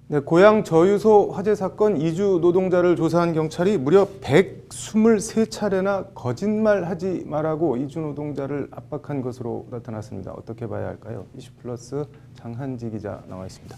네, 고향 저유소 화재 사건 이주 노동자를 조사한 경찰이 무려 123차례나 거짓말하지 말라고 이주 노동자를 압박한 것으로 나타났습니다. 어떻게 봐야 할까요? 이슈플러스 장한지 기자 나와 있습니다.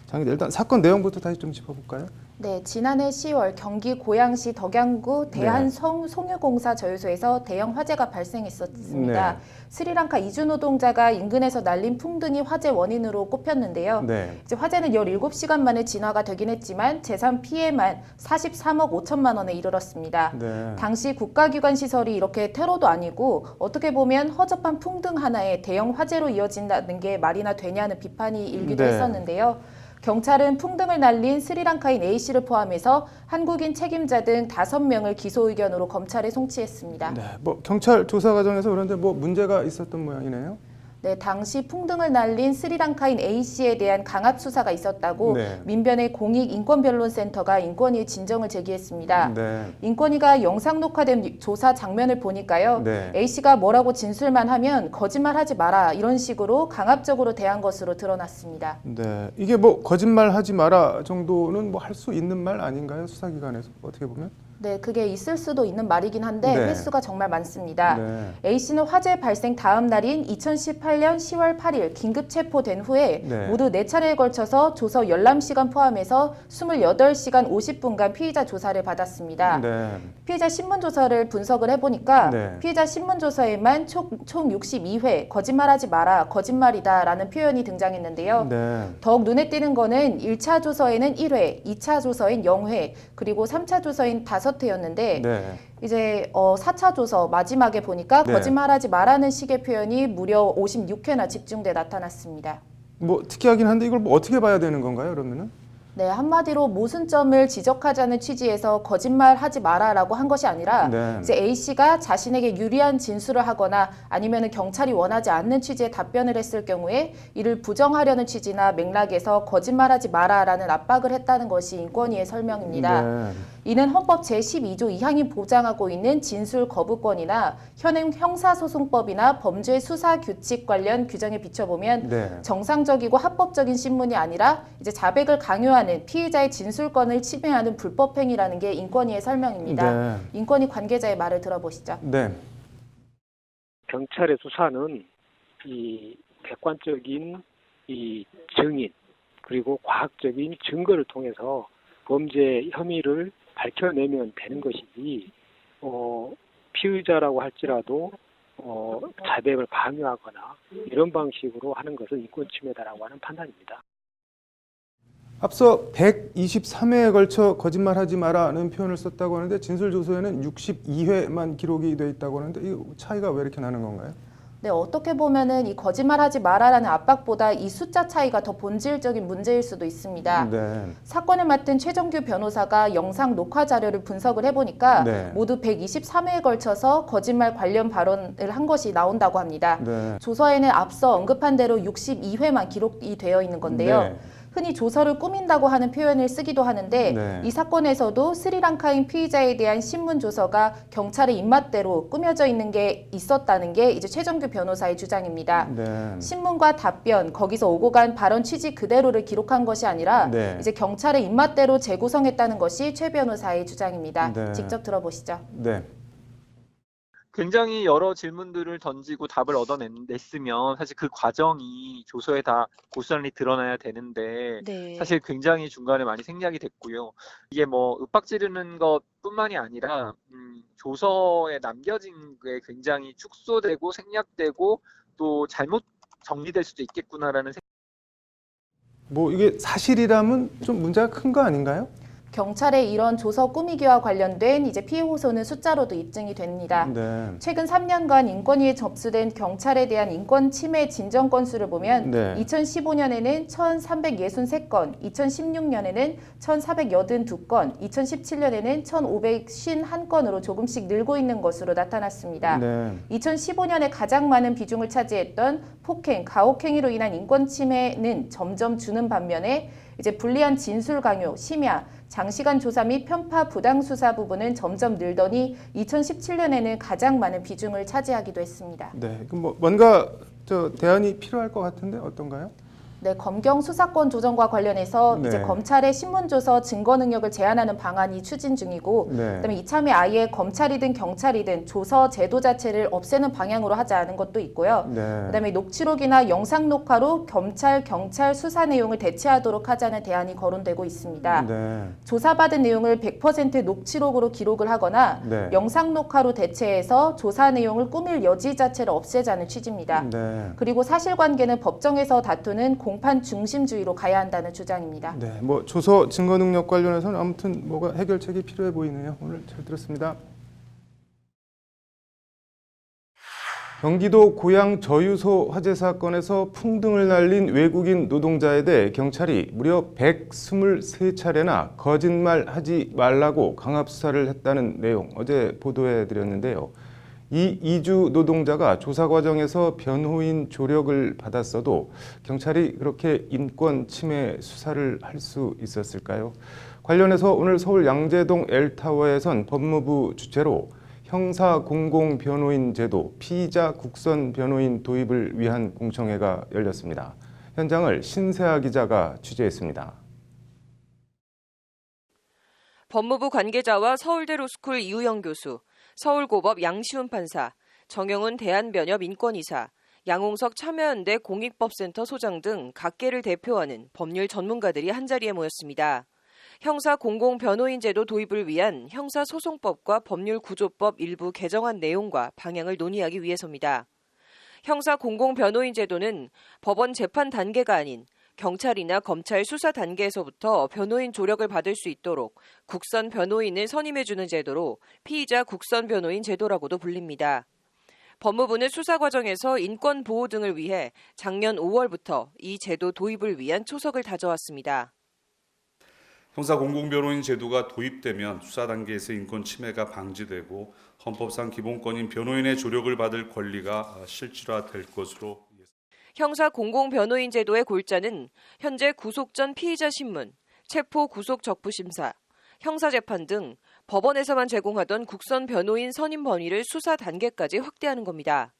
장 기자, 일단 사건 내용부터 다시 좀 짚어볼까요? 네, 지난해 10월 경기 고양시 덕양구 대한송유공사 저유소에서 대형 화재가 발생했었습니다. 네. 스리랑카 이주 노동자가 인근에서 날린 풍등이 화재 원인으로 꼽혔는데요. 네. 이제 화재는 17시간 만에 진화가 되긴 했지만 재산 피해만 43억 5천만 원에 이르렀습니다. 네. 당시 국가기관 시설이 이렇게 테러도 아니고 어떻게 보면 허접한 풍등 하나에 대형 화재로 이어진다는 게 말이나 되냐는 비판이 일기도 네. 했었는데요. 경찰은 풍등을 날린 스리랑카인 A씨를 포함해서 한국인 책임자 등 5명을 기소 의견으로 검찰에 송치했습니다. 네, 경찰 조사 과정에서 그런데 문제가 있었던 모양이네요. 네, 당시 풍등을 날린 스리랑카인 A씨에 대한 강압 수사가 있었다고 네. 민변의 공익인권변론센터가 인권위에 진정을 제기했습니다. 네. 인권위가 영상 녹화된 조사 장면을 보니까요. 네. A씨가 뭐라고 진술만 하면 거짓말하지 마라 이런 식으로 강압적으로 대한 것으로 드러났습니다. 네, 이게 거짓말하지 마라 정도는 할 수 있는 말 아닌가요? 수사기관에서 어떻게 보면? 네, 그게 있을 수도 있는 말이긴 한데 네. 횟수가 정말 많습니다. 네. A씨는 화재 발생 다음 날인 2018년 10월 8일 긴급 체포된 후에 네. 모두 4차례에 걸쳐서 조서 열람시간 포함해서 28시간 50분간 피의자 조사를 받았습니다. 네. 피의자 신문조서를 분석을 해보니까 네. 피의자 신문조서에만 총 62회 거짓말하지 마라, 거짓말이다 라는 표현이 등장했는데요. 네. 더욱 눈에 띄는 거는 1차 조서에는 1회, 2차 조서인 0회, 그리고 3차 조서인 5회였는데 네. 이제 4차 조서 마지막에 보니까 네. 거짓말하지 말라는 식의 표현이 무려 56회나 집중돼 나타났습니다. 특이하긴 한데 이걸 어떻게 봐야 되는 건가요, 그러면은? 네, 한마디로 모순점을 지적하자는 취지에서 거짓말하지 마라라고 한 것이 아니라 네. 이제 A씨가 자신에게 유리한 진술을 하거나 아니면 경찰이 원하지 않는 취지의 답변을 했을 경우에 이를 부정하려는 취지나 맥락에서 거짓말하지 마라라는 압박을 했다는 것이 인권위의 설명입니다. 네. 이는 헌법 제12조 2항이 보장하고 있는 진술 거부권이나 현행 형사소송법이나 범죄 수사 규칙 관련 규정에 비춰보면 네. 정상적이고 합법적인 신문이 아니라 이제 자백을 강요하는 피의자의 진술권을 침해하는 불법 행위라는 게 인권위의 설명입니다. 네. 인권위 관계자의 말을 들어보시죠. 네. 경찰의 수사는 이 객관적인 이 증인 그리고 과학적인 증거를 통해서 범죄 혐의를 밝혀내면 되는 것이지 피의자라고 할지라도 자백을 강요하거나 이런 방식으로 하는 것은 인권 침해다라고 하는 판단입니다. 앞서 123회에 걸쳐 거짓말하지 마라는 표현을 썼다고 하는데 진술조서에는 62회만 기록이 돼 있다고 하는데 이 차이가 왜 이렇게 나는 건가요? 네, 어떻게 보면은 이 거짓말하지 마라라는 압박보다 이 숫자 차이가 더 본질적인 문제일 수도 있습니다. 네. 사건을 맡은 최정규 변호사가 영상 녹화 자료를 분석을 해보니까 네. 모두 123회에 걸쳐서 거짓말 관련 발언을 한 것이 나온다고 합니다. 네. 조서에는 앞서 언급한 대로 62회만 기록이 되어 있는 건데요. 네. 흔히 조서를 꾸민다고 하는 표현을 쓰기도 하는데 네. 이 사건에서도 스리랑카인 피의자에 대한 신문 조서가 경찰의 입맛대로 꾸며져 있는 게 있었다는 게 이제 최정규 변호사의 주장입니다. 네. 신문과 답변, 거기서 오고 간 발언 취지 그대로를 기록한 것이 아니라 네. 이제 경찰의 입맛대로 재구성했다는 것이 최 변호사의 주장입니다. 네. 직접 들어보시죠. 네. 굉장히 여러 질문들을 던지고 답을 얻어냈으면 사실 그 과정이 조서에 다 고스란히 드러나야 되는데 사실 굉장히 중간에 많이 생략이 됐고요. 이게 윽박 지르는 것뿐만이 아니라 조서에 남겨진 게 굉장히 축소되고 생략되고 또 잘못 정리될 수도 있겠구나라는 생각. 이게 사실이라면 좀 문제가 큰 거 아닌가요? 경찰의 이런 조서 꾸미기와 관련된 이제 피해 호소는 숫자로도 입증이 됩니다. 네. 최근 3년간 인권위에 접수된 경찰에 대한 인권 침해 진정 건수를 보면 네. 2015년에는 1,363건, 2016년에는 1,482건, 2017년에는 1,551건으로 조금씩 늘고 있는 것으로 나타났습니다. 네. 2015년에 가장 많은 비중을 차지했던 폭행, 가혹행위로 인한 인권 침해는 점점 주는 반면에 이제 불리한 진술 강요, 심야, 장시간 조사 및 편파 부당 수사 부분은 점점 늘더니 2017년에는 가장 많은 비중을 차지하기도 했습니다. 네. 그럼 뭔가 대안이 필요할 것 같은데 어떤가요? 네, 검경 수사권 조정과 관련해서 네. 이제 검찰의 신문조서 증거 능력을 제한하는 방안이 추진 중이고, 네. 그다음에 이참에 아예 검찰이든 경찰이든 조서 제도 자체를 없애는 방향으로 하자는 것도 있고요. 네. 그다음에 녹취록이나 영상 녹화로 검찰, 경찰 수사 내용을 대체하도록 하자는 대안이 거론되고 있습니다. 네. 조사받은 내용을 100% 녹취록으로 기록을 하거나 네. 영상 녹화로 대체해서 조사 내용을 꾸밀 여지 자체를 없애자는 취지입니다. 네. 그리고 사실관계는 법정에서 다투는 공판 중심주의로 가야 한다는 주장입니다. 네, 뭐 조서 증거 능력 관련해서는 아무튼 뭐가 해결책이 필요해 보이네요. 오늘 잘 들었습니다. 경기도 고양 저유소 화재 사건에서 풍등을 날린 외국인 노동자에 대해 경찰이 무려 123차례나 거짓말하지 말라고 강압 수사를 했다는 내용 어제 보도해 드렸는데요. 이 이주 노동자가 조사 과정에서 변호인 조력을 받았어도 경찰이 그렇게 인권 침해 수사를 할 수 있었을까요? 관련해서 오늘 서울 양재동 L타워에선 법무부 주최로 형사 공공 변호인 제도, 피의자 국선 변호인 도입을 위한 공청회가 열렸습니다. 현장을 신세아 기자가 취재했습니다. 법무부 관계자와 서울대 로스쿨 이우영 교수, 서울고법 양시훈 판사, 정영훈 대한변협 인권이사, 양홍석 참여연대 공익법센터 소장 등 각계를 대표하는 법률 전문가들이 한자리에 모였습니다. 형사 공공 변호인 제도 도입을 위한 형사소송법과 법률구조법 일부 개정안 내용과 방향을 논의하기 위해서입니다. 형사 공공 변호인 제도는 법원 재판 단계가 아닌 경찰이나 검찰 수사 단계에서부터 변호인 조력을 받을 수 있도록 국선 변호인을 선임해주는 제도로 피의자 국선 변호인 제도라고도 불립니다. 법무부는 수사 과정에서 인권 보호 등을 위해 작년 5월부터 이 제도 도입을 위한 초석을 다져왔습니다. 형사 공공변호인 제도가 도입되면 수사 단계에서 인권 침해가 방지되고 헌법상 기본권인 변호인의 조력을 받을 권리가 실질화될 것으로. 형사 공공 변호인 제도의 골자는 현재 구속 전 피의자 신문, 체포 구속 적부 심사, 형사재판 등 법원에서만 제공하던 국선 변호인 선임 범위를 수사 단계까지 확대하는 겁니다.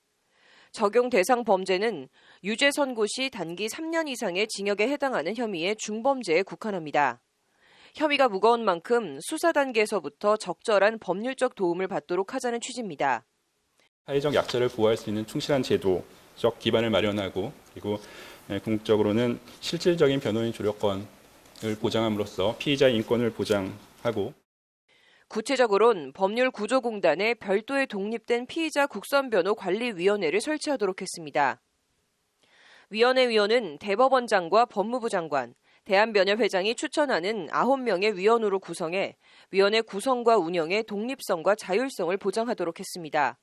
적용 대상 범죄는 유죄 선고 시 단기 3년 이상의 징역에 해당하는 혐의의 중범죄에 국한합니다. 혐의가 무거운 만큼 수사 단계에서부터 적절한 법률적 도움을 받도록 하자는 취지입니다. 사회적 약자를 보호할 수 있는 충실한 제도적 기반을 마련하고, 그리고 궁극적으로는 실질적인 변호인 조력권을 보장함으로써 피의자의 인권을 보장하고, 구체적으로는 법률구조공단에 별도의 독립된 피의자 국선변호관리위원회를 설치하도록 했습니다. 위원회 위원은 대법원장과 법무부 장관, 대한변협회장이 추천하는 9명의 위원으로 구성해 위원회 구성과 운영의 독립성과 자율성을 보장하도록 했습니다.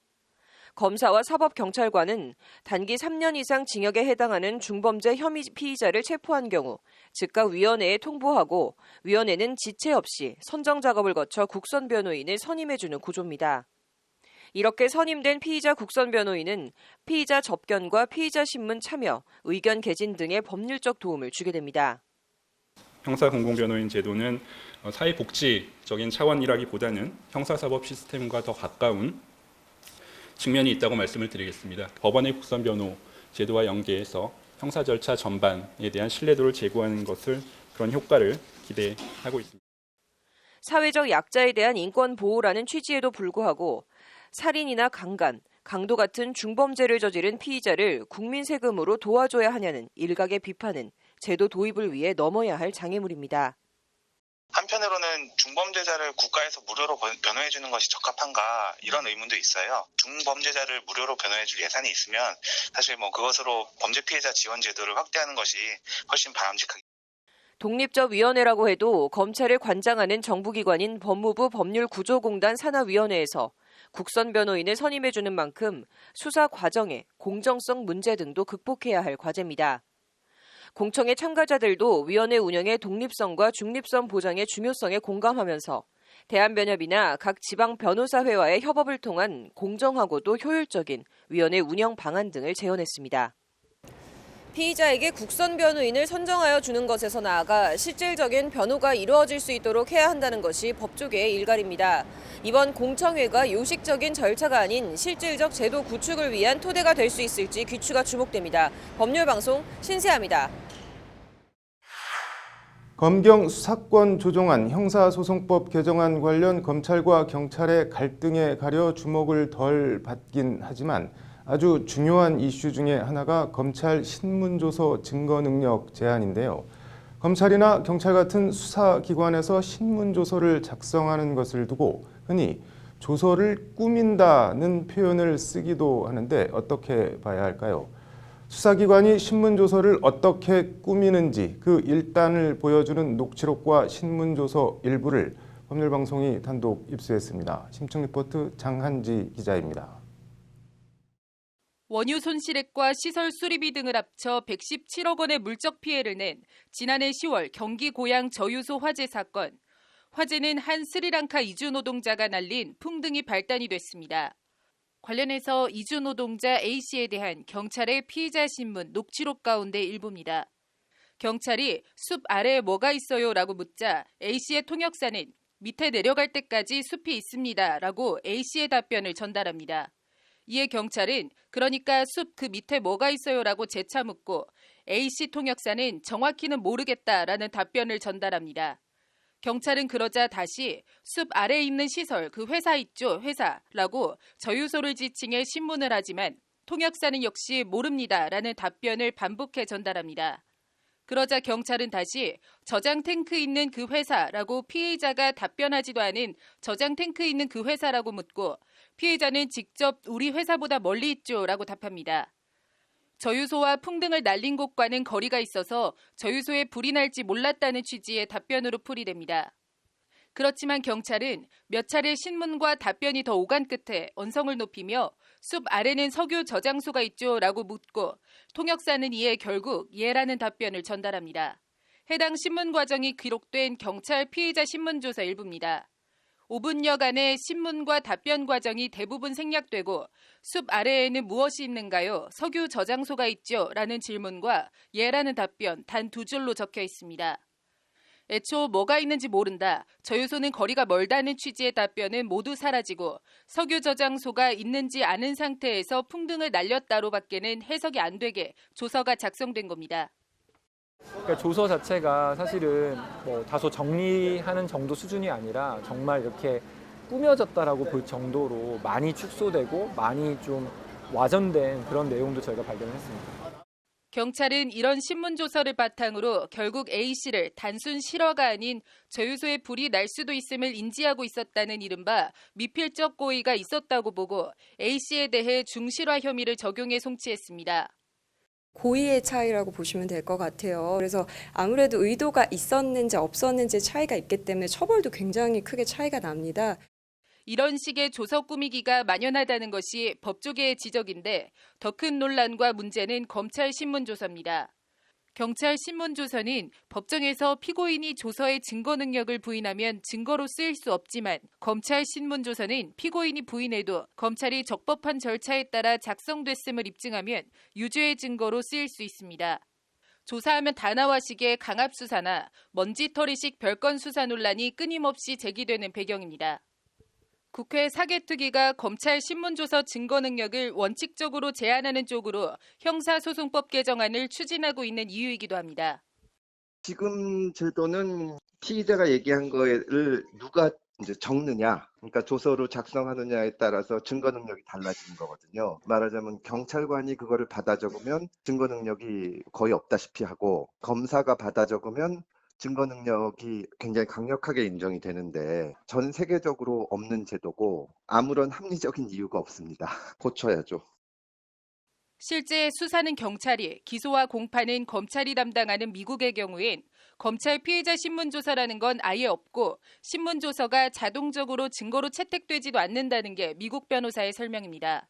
검사와 사법경찰관은 단기 3년 이상 징역에 해당하는 중범죄 혐의 피의자를 체포한 경우 즉각 위원회에 통보하고, 위원회는 지체 없이 선정 작업을 거쳐 국선 변호인을 선임해주는 구조입니다. 이렇게 선임된 피의자 국선 변호인은 피의자 접견과 피의자 신문 참여, 의견 개진 등의 법률적 도움을 주게 됩니다. 형사 공공 변호인 제도는 사회복지적인 차원이라기보다는 형사사법 시스템과 더 가까운 측면이 있다고 말씀을 드리겠습니다. 법원의 국선 변호 제도와 연계해서 형사 절차 전반에 대한 신뢰도를 제고하는 것을, 그런 효과를 기대하고 있습니다. 사회적 약자에 대한 인권 보호라는 취지에도 불구하고 살인이나 강간, 강도 같은 중범죄를 저지른 피의자를 국민 세금으로 도와줘야 하냐는 일각의 비판은 제도 도입을 위해 넘어야 할 장애물입니다. 한편으로는 중범죄자를 국가에서 무료로 변호해 주는 것이 적합한가, 이런 의문도 있어요. 중범죄자를 무료로 변호해 줄 예산이 있으면 사실 그것으로 범죄 피해자 지원 제도를 확대하는 것이 훨씬 바람직하겠습니다. 독립적 위원회라고 해도 검찰을 관장하는 정부기관인 법무부 법률구조공단 산하위원회에서 국선 변호인을 선임해주는 만큼 수사 과정의 공정성 문제 등도 극복해야 할 과제입니다. 공청회 참가자들도 위원회 운영의 독립성과 중립성 보장의 중요성에 공감하면서 대한변협이나 각 지방 변호사회와의 협업을 통한 공정하고도 효율적인 위원회 운영 방안 등을 제언했습니다. 피의자에게 국선 변호인을 선정하여 주는 것에서 나아가 실질적인 변호가 이루어질 수 있도록 해야 한다는 것이 법조계의 일갈입니다. 이번 공청회가 요식적인 절차가 아닌 실질적 제도 구축을 위한 토대가 될 수 있을지 귀추가 주목됩니다. 법률방송 신세아입니다. 검경 수사권 조정안, 형사소송법 개정안 관련 검찰과 경찰의 갈등에 가려 주목을 덜 받긴 하지만 아주 중요한 이슈 중에 하나가 검찰 신문조서 증거능력 제한인데요. 검찰이나 경찰 같은 수사기관에서 신문조서를 작성하는 것을 두고 흔히 조서를 꾸민다는 표현을 쓰기도 하는데 어떻게 봐야 할까요? 수사기관이 신문조서를 어떻게 꾸미는지 그 일단을 보여주는 녹취록과 신문조서 일부를 법률방송이 단독 입수했습니다. 심층 리포트 장한지 기자입니다. 원유 손실액과 시설 수리비 등을 합쳐 117억 원의 물적 피해를 낸 지난해 10월 경기 고양 저유소 화재 사건. 화재는 한 스리랑카 이주 노동자가 날린 풍등이 발단이 됐습니다. 관련해서 이주 노동자 A씨에 대한 경찰의 피의자 신문 녹취록 가운데 일부입니다. 경찰이 숲 아래에 뭐가 있어요? 라고 묻자 A씨의 통역사는 밑에 내려갈 때까지 숲이 있습니다. 라고 A씨의 답변을 전달합니다. 이에 경찰은 그러니까 숲 그 밑에 뭐가 있어요? 라고 재차 묻고 A씨 통역사는 정확히는 모르겠다라는 답변을 전달합니다. 경찰은 그러자 다시 숲 아래에 있는 시설, 그 회사 있죠, 회사라고 저유소를 지칭해 신문을 하지만 통역사는 역시 모릅니다라는 답변을 반복해 전달합니다. 그러자 경찰은 다시 저장 탱크 있는 그 회사라고 피의자가 답변하지도 않은 저장 탱크 있는 그 회사라고 묻고 피의자는 직접 우리 회사보다 멀리 있죠라고 답합니다. 저유소와 풍등을 날린 곳과는 거리가 있어서 저유소에 불이 날지 몰랐다는 취지의 답변으로 풀이됩니다. 그렇지만 경찰은 몇 차례 신문과 답변이 더 오간 끝에 언성을 높이며 숲 아래는 석유 저장소가 있죠 라고 묻고 통역사는 이에 결국 예라는 답변을 전달합니다. 해당 신문 과정이 기록된 경찰 피의자 신문조서 일부입니다. 5분여간의 신문과 답변 과정이 대부분 생략되고 숲 아래에는 무엇이 있는가요? 석유 저장소가 있죠? 라는 질문과 예라는 답변 단 2줄로 적혀 있습니다. 애초 뭐가 있는지 모른다. 저유소는 거리가 멀다는 취지의 답변은 모두 사라지고 석유 저장소가 있는지 아는 상태에서 풍등을 날렸다로 밖에는 해석이 안 되게 조서가 작성된 겁니다. 그러니까 조서 자체가 사실은 뭐 다소 정리하는 정도 수준이 아니라 정말 이렇게 꾸며졌다라고 볼 정도로 많이 축소되고 많이 좀 와전된 그런 내용도 저희가 발견했습니다. 경찰은 이런 신문조서를 바탕으로 결국 A씨를 단순 실화가 아닌 저유소에 불이 날 수도 있음을 인지하고 있었다는 이른바 미필적 고의가 있었다고 보고 A씨에 대해 중실화 혐의를 적용해 송치했습니다. 고의의 차이라고 보시면 될 것 같아요. 그래서 아무래도 의도가 있었는지 없었는지 차이가 있기 때문에 처벌도 굉장히 크게 차이가 납니다. 이런 식의 조서 꾸미기가 만연하다는 것이 법조계의 지적인데 더 큰 논란과 문제는 검찰 신문조서입니다. 경찰 신문조서는 법정에서 피고인이 조서의 증거 능력을 부인하면 증거로 쓰일 수 없지만 검찰 신문조서는 피고인이 부인해도 검찰이 적법한 절차에 따라 작성됐음을 입증하면 유죄의 증거로 쓰일 수 있습니다. 조사하면 다 나와식의 강압수사나 먼지털이식 별건 수사 논란이 끊임없이 제기되는 배경입니다. 국회 사개특위가 검찰 신문조서 증거 능력을 원칙적으로 제한하는 쪽으로 형사소송법 개정안을 추진하고 있는 이유이기도 합니다. 지금 제도는 피의자가 얘기한 거를 누가 이제 적느냐, 그러니까 조서로 작성하느냐에 따라서 증거 능력이 달라지는 거거든요. 말하자면 경찰관이 그거를 받아 적으면 증거 능력이 거의 없다시피 하고 검사가 받아 적으면 증거 능력이 굉장히 강력하게 인정이 되는데 전 세계적으로 없는 제도고 아무런 합리적인 이유가 없습니다. 고쳐야죠. 실제 수사는 경찰이, 기소와 공판은 검찰이 담당하는 미국의 경우엔 검찰 피의자 신문조서라는 건 아예 없고 신문조서가 자동적으로 증거로 채택되지도 않는다는 게 미국 변호사의 설명입니다.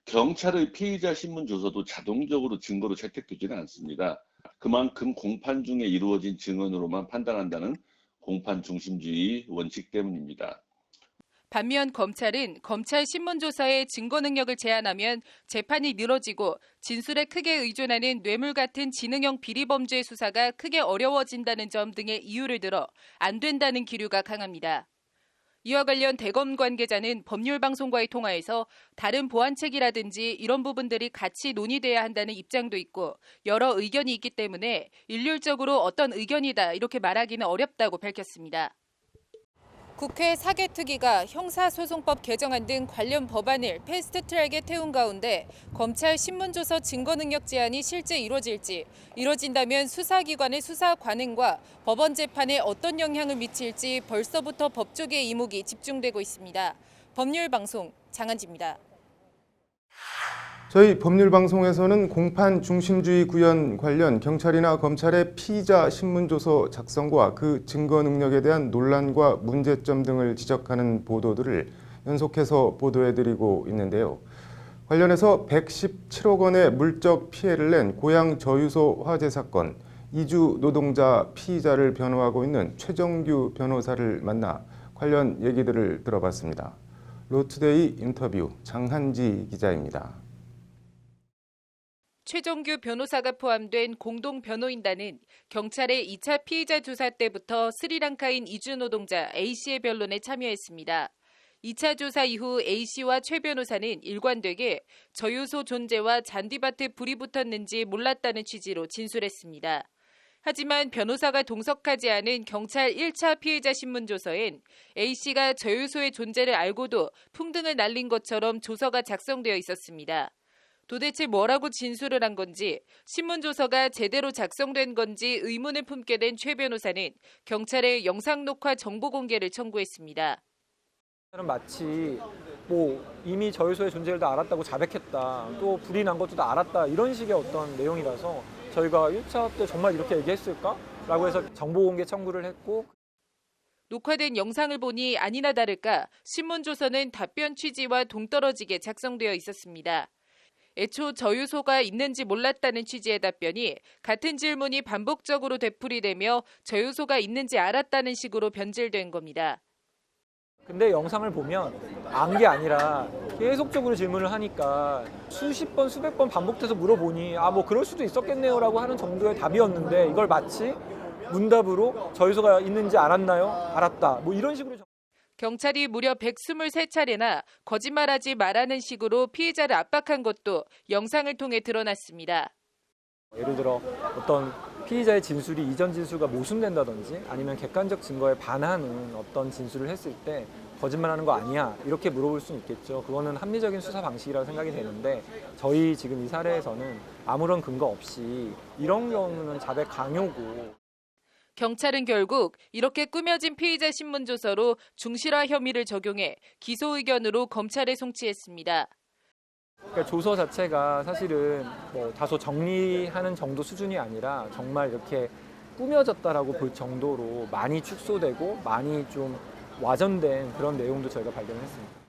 경찰의 피의자 신문조서도 자동적으로 증거로 채택되지는 않습니다. 그만큼 공판 중에 이루어진 증언으로만 판단한다는 공판 중심주의 원칙 때문입니다. 반면 검찰은 검찰 신문조서의 증거 능력을 제한하면 재판이 늘어지고 진술에 크게 의존하는 뇌물 같은 지능형 비리범죄 수사가 크게 어려워진다는 점 등의 이유를 들어 안 된다는 기류가 강합니다. 이와 관련 대검 관계자는 법률방송과의 통화에서 다른 보완책이라든지 이런 부분들이 같이 논의돼야 한다는 입장도 있고 여러 의견이 있기 때문에 일률적으로 어떤 의견이다 이렇게 말하기는 어렵다고 밝혔습니다. 국회 사개특위가 형사소송법 개정안 등 관련 법안을 패스트트랙에 태운 가운데 검찰 신문조서 증거능력 제한이 실제 이루어진다면 수사기관의 수사 관행과 법원 재판에 어떤 영향을 미칠지 벌써부터 법조계의 이목이 집중되고 있습니다. 법률방송 장한지입니다. 저희 법률방송에서는 공판 중심주의 구현 관련 경찰이나 검찰의 피의자 신문조서 작성과 그 증거 능력에 대한 논란과 문제점 등을 지적하는 보도들을 연속해서 보도해드리고 있는데요. 관련해서 117억 원의 물적 피해를 낸 고양 저유소 화재 사건, 이주 노동자 피의자를 변호하고 있는 최정규 변호사를 만나 관련 얘기들을 들어봤습니다. 로투데이 인터뷰 장한지 기자입니다. 최정규 변호사가 포함된 공동변호인단은 경찰의 2차 피의자 조사 때부터 스리랑카인 이주 노동자 A씨의 변론에 참여했습니다. 2차 조사 이후 A씨와 최 변호사는 일관되게 저유소 존재와 잔디밭에 불이 붙었는지 몰랐다는 취지로 진술했습니다. 하지만 변호사가 동석하지 않은 경찰 1차 피의자 신문조서엔 A씨가 저유소의 존재를 알고도 풍등을 날린 것처럼 조서가 작성되어 있었습니다. 도대체 뭐라고 진술을 한 건지, 신문조서가 제대로 작성된 건지 의문을 품게 된 최 변호사는 경찰에 영상 녹화 정보 공개를 청구했습니다. 마치 이미 저유소의 존재를 다 알았다고 자백했다, 또 불이 난 것도 다 알았다, 이런 식의 어떤 내용이라서 저희가 1차 때 정말 이렇게 얘기했을까? 라고 해서 정보 공개 청구를 했고, 녹화된 영상을 보니 아니나 다를까 신문조서는 답변 취지와 동떨어지게 작성되어 있었습니다. 애초 저유소가 있는지 몰랐다는 취지의 답변이 같은 질문이 반복적으로 되풀이되며 저유소가 있는지 알았다는 식으로 변질된 겁니다. 근데 영상을 보면 안 게 아니라 계속적으로 질문을 하니까 수십 번, 수백 번 반복돼서 물어보니 그럴 수도 있었겠네요 라고 하는 정도의 답이었는데, 이걸 마치 문답으로 저유소가 있는지 알았나요? 알았다. 이런 식으로. 경찰이 무려 123차례나 거짓말하지 말라는 식으로 피해자를 압박한 것도 영상을 통해 드러났습니다. 예를 들어 어떤 피의자의 진술이 이전 진술과 모순된다든지 아니면 객관적 증거에 반하는 어떤 진술을 했을 때 거짓말하는 거 아니야? 이렇게 물어볼 수는 있겠죠. 그거는 합리적인 수사 방식이라고 생각이 되는데, 저희 지금 이 사례에서는 아무런 근거 없이 이런 경우는 자백 강요고. 경찰은 결국 이렇게 꾸며진 피의자 신문조서로 중실화 혐의를 적용해 기소 의견으로 검찰에 송치했습니다. 그러니까 조서 자체가 사실은 다소 정리하는 정도 수준이 아니라 정말 이렇게 꾸며졌다라고 볼 정도로 많이 축소되고 많이 좀 와전된 그런 내용도 저희가 발견했습니다.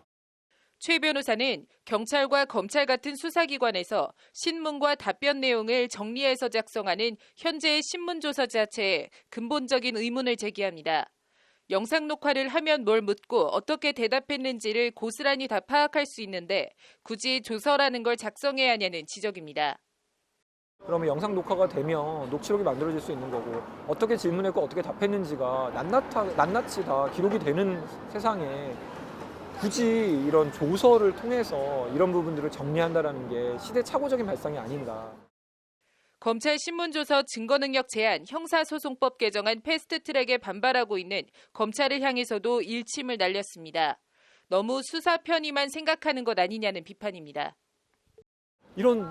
최 변호사는 경찰과 검찰 같은 수사기관에서 신문과 답변 내용을 정리해서 작성하는 현재의 신문조서 자체에 근본적인 의문을 제기합니다. 영상 녹화를 하면 뭘 묻고 어떻게 대답했는지를 고스란히 다 파악할 수 있는데 굳이 조서라는 걸 작성해야 하냐는 지적입니다. 그러면 영상 녹화가 되면 녹취록이 만들어질 수 있는 거고, 어떻게 질문했고 어떻게 답했는지가 낱낱이 다 기록이 되는 세상에 굳이 이런 조서를 통해서 이런 부분들을 정리한다는 게 시대착오적인 발상이 아닌가. 검찰 신문조서 증거능력 제한 형사소송법 개정안 패스트트랙에 반발하고 있는 검찰을 향해서도 일침을 날렸습니다. 너무 수사 편의만 생각하는 것 아니냐는 비판입니다. 이런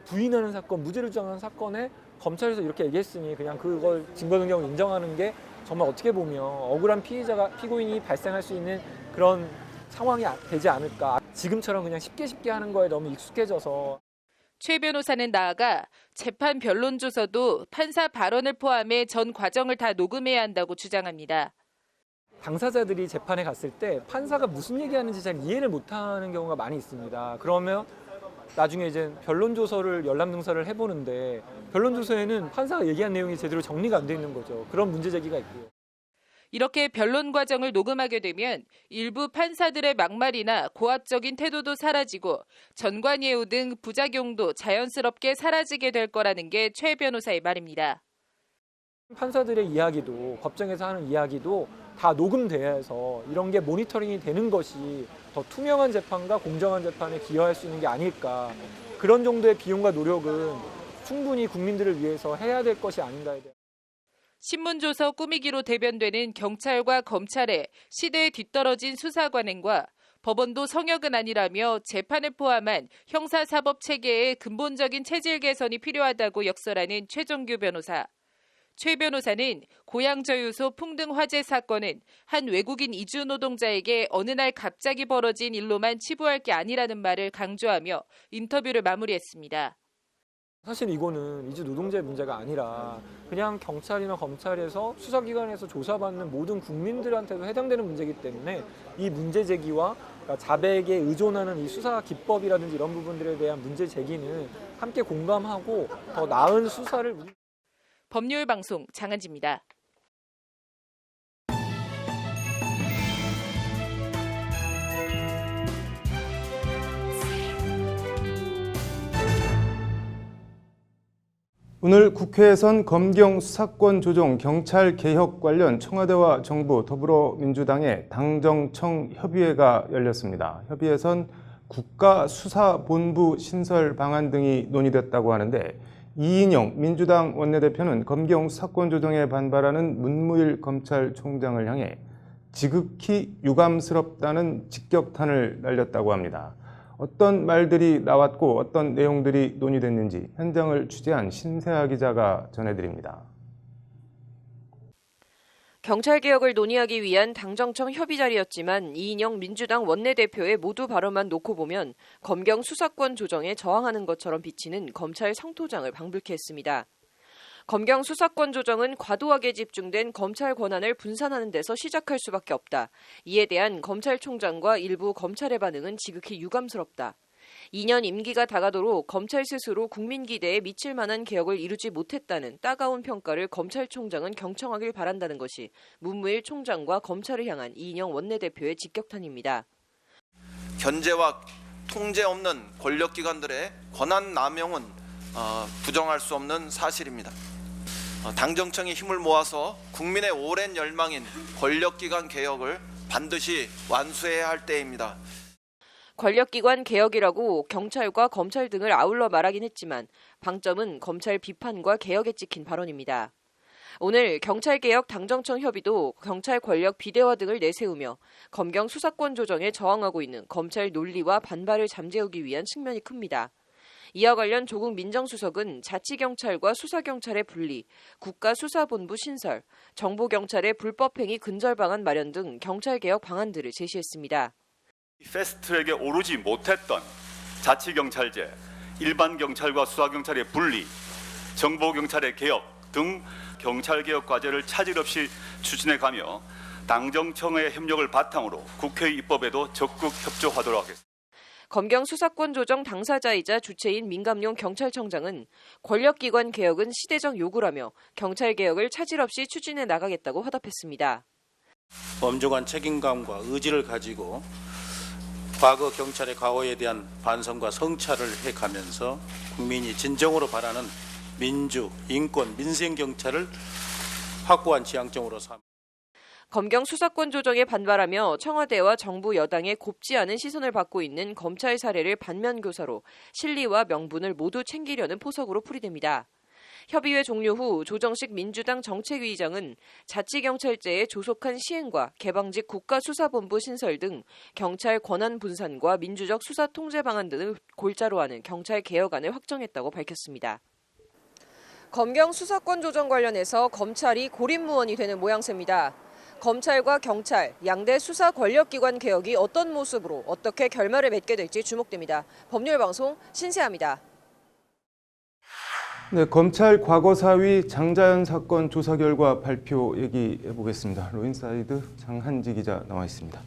부인하는 사건, 무죄를 주장하는 사건에 검찰에서 이렇게 얘기했으니 그냥 그걸 증거능력을 인정하는 게 정말 어떻게 보면 억울한 피고인이 발생할 수 있는 그런 상황이 되지 않을까. 지금처럼 그냥 쉽게 하는 거에 너무 익숙해져서. 최 변호사는 나아가 재판 변론조서도 판사 발언을 포함해 전 과정을 다 녹음해야 한다고 주장합니다. 당사자들이 재판에 갔을 때 판사가 무슨 얘기하는지 잘 이해를 못하는 경우가 많이 있습니다. 그러면 나중에 이제 변론조서를 열람등사를 해보는데 변론조서에는 판사가 얘기한 내용이 제대로 정리가 안 돼 있는 거죠. 그런 문제 제기가 있고요. 이렇게 변론 과정을 녹음하게 되면 일부 판사들의 막말이나 고압적인 태도도 사라지고 전관예우 등 부작용도 자연스럽게 사라지게 될 거라는 게 최 변호사의 말입니다. 판사들의 이야기도, 법정에서 하는 이야기도 다 녹음돼서 이런 게 모니터링이 되는 것이 더 투명한 재판과 공정한 재판에 기여할 수 있는 게 아닐까. 그런 정도의 비용과 노력은 충분히 국민들을 위해서 해야 될 것이 아닌가에 대한. 신문조서 꾸미기로 대변되는 경찰과 검찰의 시대에 뒤떨어진 수사 관행과 법원도 성역은 아니라며 재판을 포함한 형사사법 체계의 근본적인 체질 개선이 필요하다고 역설하는 최정규 변호사. 최 변호사는 고양저유소 풍등 화재 사건은 한 외국인 이주 노동자에게 어느 날 갑자기 벌어진 일로만 치부할 게 아니라는 말을 강조하며 인터뷰를 마무리했습니다. 사실 이거는 이주 노동자의 문제가 아니라 그냥 경찰이나 검찰에서 수사기관에서 조사받는 모든 국민들한테도 해당되는 문제이기 때문에 이 문제 제기와 자백에 의존하는 이 수사 기법이라든지 이런 부분들에 대한 문제 제기는 함께 공감하고 더 나은 수사를 법률 방송 장한지입니다. 오늘 국회에선 검경 수사권 조정 경찰 개혁 관련 청와대와 정부 더불어민주당의 당정청 협의회가 열렸습니다. 협의회에선 국가수사본부 신설 방안 등이 논의됐다고 하는데 이인영 민주당 원내대표는 검경 수사권 조정에 반발하는 문무일 검찰총장을 향해 지극히 유감스럽다는 직격탄을 날렸다고 합니다. 어떤 말들이 나왔고 어떤 내용들이 논의됐는지 현장을 취재한 신세아 기자가 전해드립니다. 경찰개혁을 논의하기 위한 당정청 협의 자리였지만 이인영 민주당 원내대표의 모두 발언만 놓고 보면 검경 수사권 조정에 저항하는 것처럼 비치는 검찰 성토장을 방불케 했습니다. 검경 수사권 조정은 과도하게 집중된 검찰 권한을 분산하는 데서 시작할 수밖에 없다. 이에 대한 검찰총장과 일부 검찰의 반응은 지극히 유감스럽다. 2년 임기가 다가도록 검찰 스스로 국민 기대에 미칠 만한 개혁을 이루지 못했다는 따가운 평가를 검찰총장은 경청하길 바란다는 것이 문무일 총장과 검찰을 향한 이인영 원내대표의 직격탄입니다. 견제와 통제 없는 권력기관들의 권한 남용은 부정할 수 없는 사실입니다. 당정청이 힘을 모아서 국민의 오랜 열망인 권력기관 개혁을 반드시 완수해야 할 때입니다. 권력기관 개혁이라고 경찰과 검찰 등을 아울러 말하긴 했지만 방점은 검찰 비판과 개혁에 찍힌 발언입니다. 오늘 경찰개혁 당정청 협의도 경찰 권력 비대화 등을 내세우며 검경 수사권 조정에 저항하고 있는 검찰 논리와 반발을 잠재우기 위한 측면이 큽니다. 이와 관련 조국 민정수석은 자치경찰과 수사경찰의 분리, 국가수사본부 신설, 정보경찰의 불법행위 근절 방안 마련 등 경찰개혁 방안들을 제시했습니다. 패스트트랙에 오르지 못했던 자치경찰제, 일반경찰과 수사경찰의 분리, 정보경찰의 개혁 등 경찰개혁 과제를 차질 없이 추진해가며 당정청의 협력을 바탕으로 국회 입법에도 적극 협조하도록 하겠습니다. 검경 수사권 조정 당사자이자 주체인 민감용 경찰청장은 권력기관 개혁은 시대적 요구라며 경찰개혁을 차질 없이 추진해 나가겠다고 화답했습니다. 엄중한 책임감과 의지를 가지고 과거 경찰의 과거에 대한 반성과 성찰을 해가면서 국민이 진정으로 바라는 민주, 인권, 민생 경찰을 확고한 지향점으로 삼. 검경 수사권 조정에 반발하며 청와대와 정부 여당의 곱지 않은 시선을 받고 있는 검찰 사례를 반면교사로 실리와 명분을 모두 챙기려는 포석으로 풀이됩니다. 협의회 종료 후 조정식 민주당 정책위의장은 자치경찰제의 조속한 시행과 개방직 국가수사본부 신설 등 경찰 권한 분산과 민주적 수사 통제 방안 등을 골자로 하는 경찰 개혁안을 확정했다고 밝혔습니다. 검경 수사권 조정 관련해서 검찰이 고립무원이 되는 모양새입니다. 검찰과 경찰, 양대 수사 권력기관 개혁이 어떤 모습으로 어떻게 결말을 맺게 될지 주목됩니다. 법률방송 신세아입니다. 네, 검찰 과거사위 장자연 사건 조사 결과 발표 얘기해 보겠습니다. 로인사이드 장한지 기자 나와 있습니다.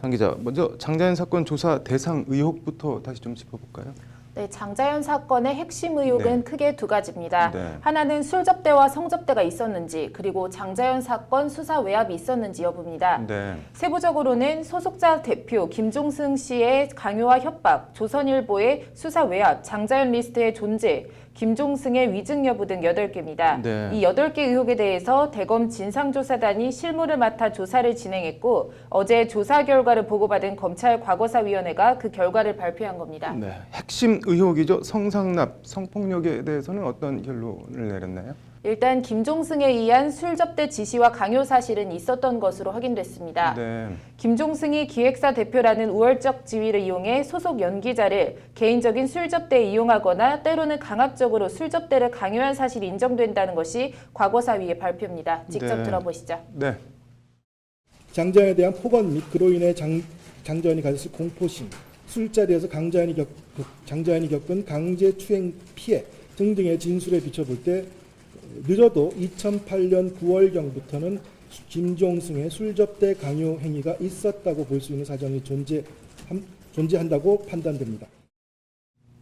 장 기자, 먼저 장자연 사건 조사 대상 의혹부터 다시 좀 짚어볼까요? 네, 장자연 사건의 핵심 의혹은 크게 두 가지입니다. 하나는 술 접대와 성 접대가 있었는지, 그리고 장자연 사건 수사 외압이 있었는지 여부입니다. 세부적으로는 소속자 대표 김종승 씨의 강요와 협박, 조선일보의 수사 외압, 장자연 리스트의 존재, 김종승의 위증 여부 등 8개입니다. 네. 이 8개 의혹에 대해서 대검 진상조사단이 실무를 맡아 조사를 진행했고 어제 조사 결과를 보고받은 검찰 과거사위원회가 그 결과를 발표한 겁니다. 네. 핵심 의혹이죠. 성상납, 성폭력에 대해서는 어떤 결론을 내렸나요? 일단 김종승에 의한 술 접대 지시와 강요 사실은 있었던 것으로 확인됐습니다. 네. 김종승이 기획사 대표라는 우월적 지위를 이용해 소속 연기자를 개인적인 술 접대에 이용하거나 때로는 강압적으로 술 접대를 강요한 사실이 인정된다는 것이 과거사위의 발표입니다. 직접 네. 들어보시죠. 네. 장자연에 대한 폭언 및 그로 인해 장자연이 가졌을 공포심, 술자리에서 장자연이 겪은 강제추행 피해 등등의 진술에 비춰볼 때 늦어도 2008년 9월경부터는 김종승의 술접대 강요 행위가 있었다고 볼 수 있는 사정이 존재한다고 판단됩니다.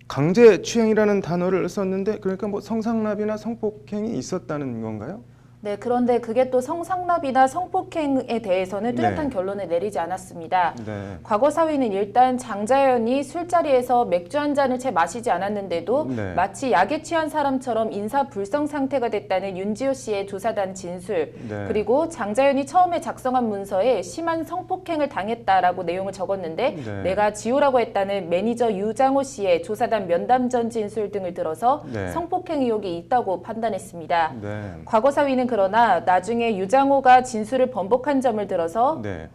강제추행이라는 단어를 썼는데 그러니까 뭐 성상납이나 성폭행이 있었다는 건가요? 네, 그런데 그게 또 성상납이나 성폭행에 대해서는 뚜렷한 네. 결론을 내리지 않았습니다. 네. 과거사위는 일단 장자연이 술자리에서 맥주 한 잔을 채 마시지 않았는데도 네. 마치 약에 취한 사람처럼 인사불성 상태가 됐다는 윤지호 씨의 조사단 진술, 네. 그리고 장자연이 처음에 작성한 문서에 심한 성폭행을 당했다라고 내용을 적었는데 네. 내가 지우라고 했다는 매니저 유장호 씨의 조사단 면담 전 진술 등을 들어서 네. 성폭행 의혹이 있다고 판단했습니다. 네. 과거사위는 그러나 나중에 유장호가 진술을 번복한 점을 들어서 네.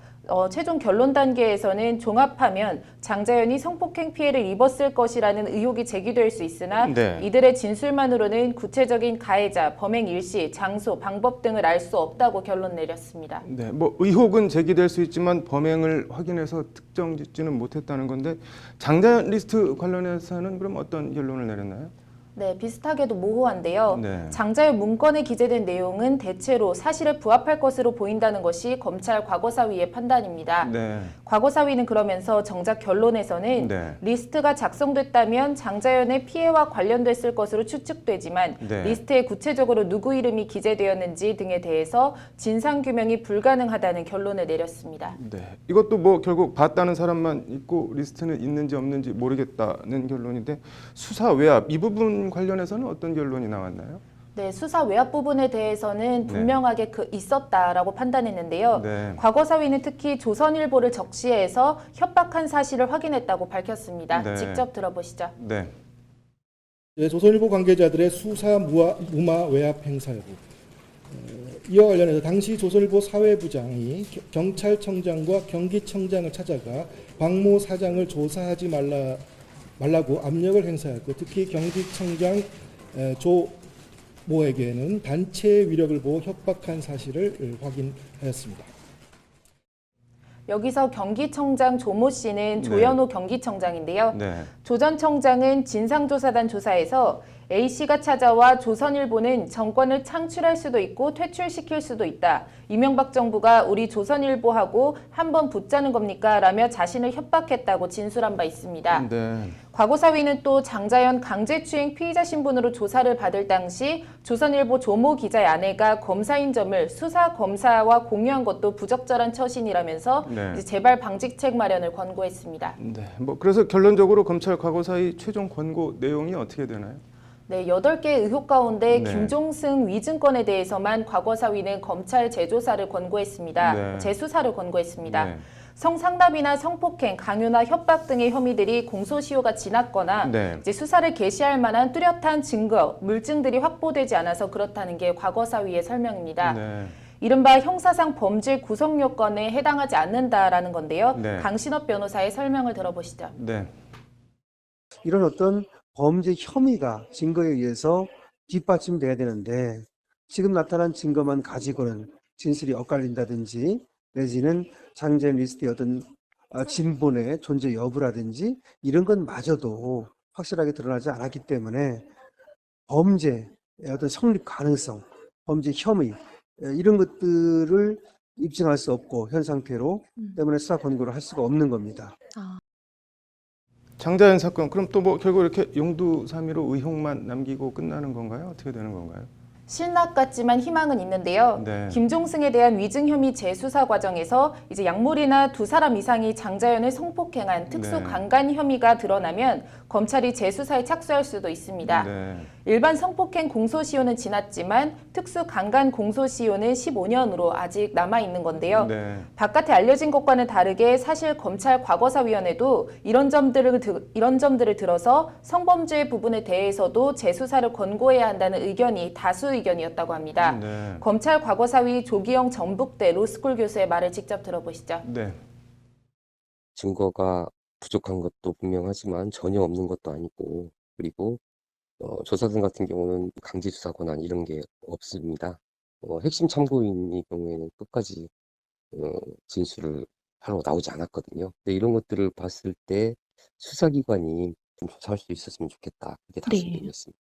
최종 결론 단계에서는 종합하면 장자연이 성폭행 피해를 입었을 것이라는 의혹이 제기될 수 있으나 네. 이들의 진술만으로는 구체적인 가해자, 범행 일시, 장소, 방법 등을 알 수 없다고 결론 내렸습니다. 네, 뭐 의혹은 제기될 수 있지만 범행을 확인해서 특정짓지는 못했다는 건데 장자연 리스트 관련해서는 그럼 어떤 결론을 내렸나요? 네, 비슷하게도 모호한데요. 네. 장자연 문건에 기재된 내용은 대체로 사실에 부합할 것으로 보인다는 것이 검찰 과거사위의 판단입니다. 네. 과거사위는 그러면서 정작 결론에서는 네. 리스트가 작성됐다면 장자연의 피해와 관련됐을 것으로 추측되지만 네. 리스트에 구체적으로 누구 이름이 기재되었는지 등에 대해서 진상규명이 불가능하다는 결론을 내렸습니다. 네. 이것도 뭐 결국 봤다는 사람만 있고 리스트는 있는지 없는지 모르겠다는 결론인데 수사 외압 이 부분 관련해서는 어떤 결론이 나왔나요? 네, 수사 외압 부분에 대해서는 분명하게 있었다라고 판단했는데요. 네. 과거사위는 특히 조선일보를 적시해서 협박한 사실을 확인했다고 밝혔습니다. 네. 직접 들어보시죠. 네. 조선일보 관계자들의 수사 무마 외압 행사 여부. 이와 관련해서 당시 조선일보 사회부장이 경찰청장과 경기청장을 찾아가 박모 사장을 조사하지 말라고 압력을 행사했고 특히 경기청장 조 모에게는 단체의 위력을 보고 협박한 사실을 확인하였습니다. 여기서 경기청장 조모 씨는 조현호 경기청장인데요. 네. 조 전 청장은 진상조사단 조사에서 A씨가 찾아와 조선일보는 정권을 창출할 수도 있고 퇴출시킬 수도 있다. 이명박 정부가 우리 조선일보하고 한번 붙자는 겁니까? 라며 자신을 협박했다고 진술한 바 있습니다. 네. 과거사위는 또 장자연 강제추행 피의자 신분으로 조사를 받을 당시 조선일보 조모 기자의 아내가 검사인 점을 수사 검사와 공유한 것도 부적절한 처신이라면서 네. 이제 재발 방지책 마련을 권고했습니다. 네. 뭐 그래서 결론적으로 검찰 과거사위 최종 권고 내용이 어떻게 되나요? 네, 8개 의혹 가운데 네. 김종승 위증건에 대해서만 과거사위는 검찰 재조사를 권고했습니다. 네. 재수사를 권고했습니다. 네. 성상납이나 성폭행, 강요나 협박 등의 혐의들이 공소시효가 지났거나 네. 이제 수사를 개시할 만한 뚜렷한 증거, 물증들이 확보되지 않아서 그렇다는 게 과거사위의 설명입니다. 네. 이른바 형사상 범죄 구성 요건에 해당하지 않는다라는 건데요. 네. 강신업 변호사의 설명을 들어보시죠. 네. 이런 어떤 범죄 혐의가 증거에 의해서 뒷받침돼야 되는데 지금 나타난 증거만 가지고는 진술이 엇갈린다든지 내지는 장자연 리스트의 어떤 진본의 존재 여부라든지 이런 건 마저도 확실하게 드러나지 않았기 때문에 범죄의 어떤 성립 가능성, 범죄 혐의 이런 것들을 입증할 수 없고 현 상태로 때문에 수사 권고를 할 수가 없는 겁니다. 장자연 사건 그럼 또 뭐 결국 이렇게 용두사미로 의혹만 남기고 끝나는 건가요? 어떻게 되는 건가요? 신락 같지만 희망은 있는데요. 네. 김종승에 대한 위증 혐의 재수사 과정에서 이제 약물이나 2사람 이상이 장자연을 성폭행한 특수 강간 혐의가 드러나면 검찰이 재수사에 착수할 수도 있습니다. 네. 일반 성폭행 공소시효는 지났지만 특수 강간 공소시효는 15년으로 아직 남아 있는 건데요. 네. 바깥에 알려진 것과는 다르게 사실 검찰 과거사위원회도 이런 점들을 들어서 성범죄 부분에 대해서도 재수사를 권고해야 한다는 의견이 다수 의견이었다고 합니다. 네. 검찰 과거사위 조기영 전북대 로스쿨 교수의 말을 직접 들어보시죠. 네. 증거가 부족한 것도 분명하지만 전혀 없는 것도 아니고, 그리고 조사단 같은 경우는 강제 수사 권한 이런 게 없습니다. 핵심 참고인의 경우에는 끝까지 진술을 하러 나오지 않았거든요. 근데 이런 것들을 봤을 때 수사기관이 좀 조사할 수 있었으면 좋겠다. 그게 다수 의견이었습니다.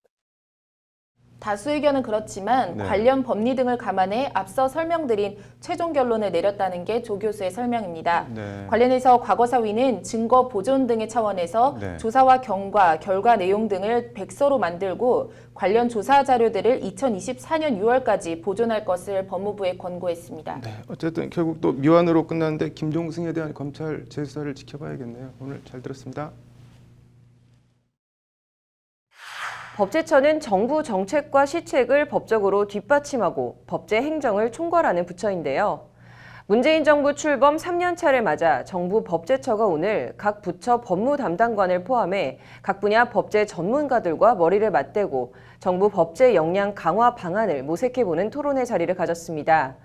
다수 의견은 그렇지만 네. 관련 법리 등을 감안해 앞서 설명드린 최종 결론을 내렸다는 게 조 교수의 설명입니다. 네. 관련해서 과거사위는 증거 보존 등의 차원에서 네. 조사와 경과, 결과 내용 등을 백서로 만들고 관련 조사 자료들을 2024년 6월까지 보존할 것을 법무부에 권고했습니다. 네. 어쨌든 결국 또 미완으로 끝났는데 김종승에 대한 검찰 재수사를 지켜봐야겠네요. 오늘 잘 들었습니다. 법제처는 정부 정책과 시책을 법적으로 뒷받침하고 법제 행정을 총괄하는 부처인데요. 문재인 정부 출범 3년차를 맞아 정부 법제처가 오늘 각 부처 법무 담당관을 포함해 각 분야 법제 전문가들과 머리를 맞대고 정부 법제 역량 강화 방안을 모색해보는 토론회 자리를 가졌습니다.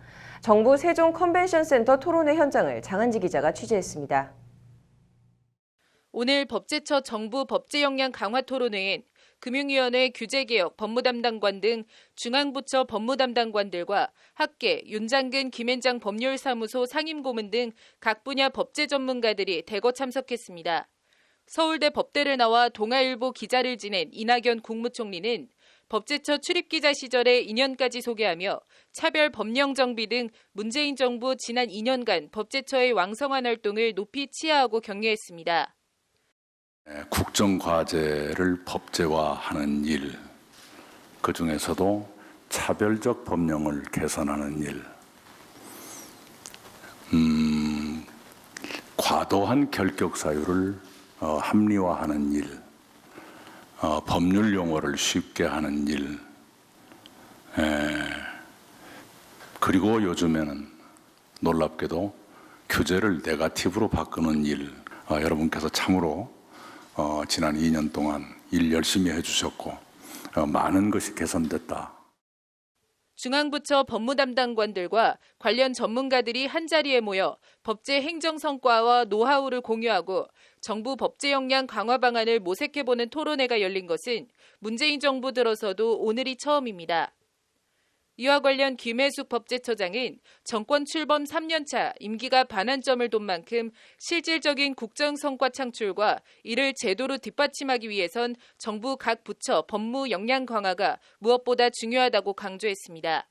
정부 세종 컨벤션센터 토론회 현장을 장한지 기자가 취재했습니다. 오늘 법제처 정부 법제 역량 강화 토론회엔 금융위원회 규제개혁 법무담당관 등 중앙부처 법무담당관들과 학계, 윤장근 김앤장 법률사무소 상임고문 등 각 분야 법제 전문가들이 대거 참석했습니다. 서울대 법대를 나와 동아일보 기자를 지낸 이낙연 국무총리는 법제처 출입기자 시절의 2년까지 소개하며 차별 법령 정비 등 문재인 정부 지난 2년간 법제처의 왕성한 활동을 높이 치하하고 격려했습니다. 국정과제를 법제화하는 일, 그중에서도 차별적 법령을 개선하는 일, 과도한 결격 사유를 합리화하는 일, 법률 용어를 쉽게 하는 일, 그리고 요즘에는 놀랍게도 규제를 네거티브로 바꾸는 일, 여러분께서 참으로 지난 2년 동안 일 열심히 해주셨고 많은 것이 개선됐다. 중앙부처 법무담당관들과 관련 전문가들이 한자리에 모여 법제 행정 성과와 노하우를 공유하고 정부 법제 역량 강화 방안을 모색해보는 토론회가 열린 것은 문재인 정부 들어서도 오늘이 처음입니다. 이와 관련 김혜숙 법제처장은 정권 출범 3년차 임기가 반환점을 돈 만큼 실질적인 국정 성과 창출과 이를 제도로 뒷받침하기 위해선 정부 각 부처 법무 역량 강화가 무엇보다 중요하다고 강조했습니다.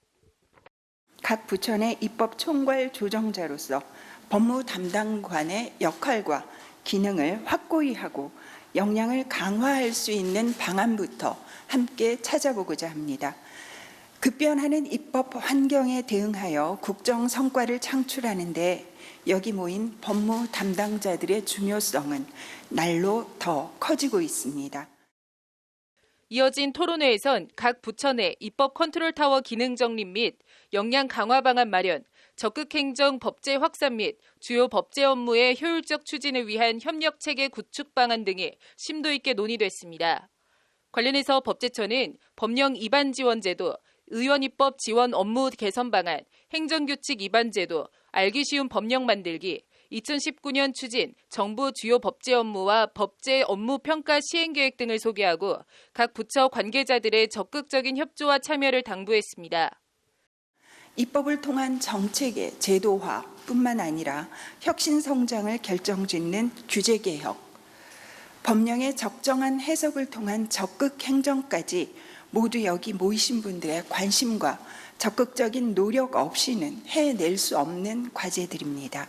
각 부처 내 입법 총괄 조정자로서 법무 담당관의 역할과 기능을 확고히 하고 역량을 강화할 수 있는 방안부터 함께 찾아보고자 합니다. 급변하는 입법 환경에 대응하여 국정 성과를 창출하는 데 여기 모인 법무 담당자들의 중요성은 날로 더 커지고 있습니다. 이어진 토론회에선 각 부처 내 입법 컨트롤 타워 기능 정립 및 역량 강화 방안 마련, 적극 행정 법제 확산 및 주요 법제 업무의 효율적 추진을 위한 협력 체계 구축 방안 등이 심도 있게 논의됐습니다. 관련해서 법제처는 법령 위반 지원 제도, 의원 입법 지원 업무 개선 방안, 행정규칙 위반 제도, 알기 쉬운 법령 만들기, 2019년 추진 정부 주요 법제 업무와 법제 업무 평가 시행 계획 등을 소개하고 각 부처 관계자들의 적극적인 협조와 참여를 당부했습니다. 입법을 통한 정책의 제도화뿐만 아니라 혁신 성장을 결정짓는 규제 개혁, 법령의 적정한 해석을 통한 적극 행정까지 모두 여기 모이신 분들의 관심과 적극적인 노력 없이는 해낼 수 없는 과제들입니다.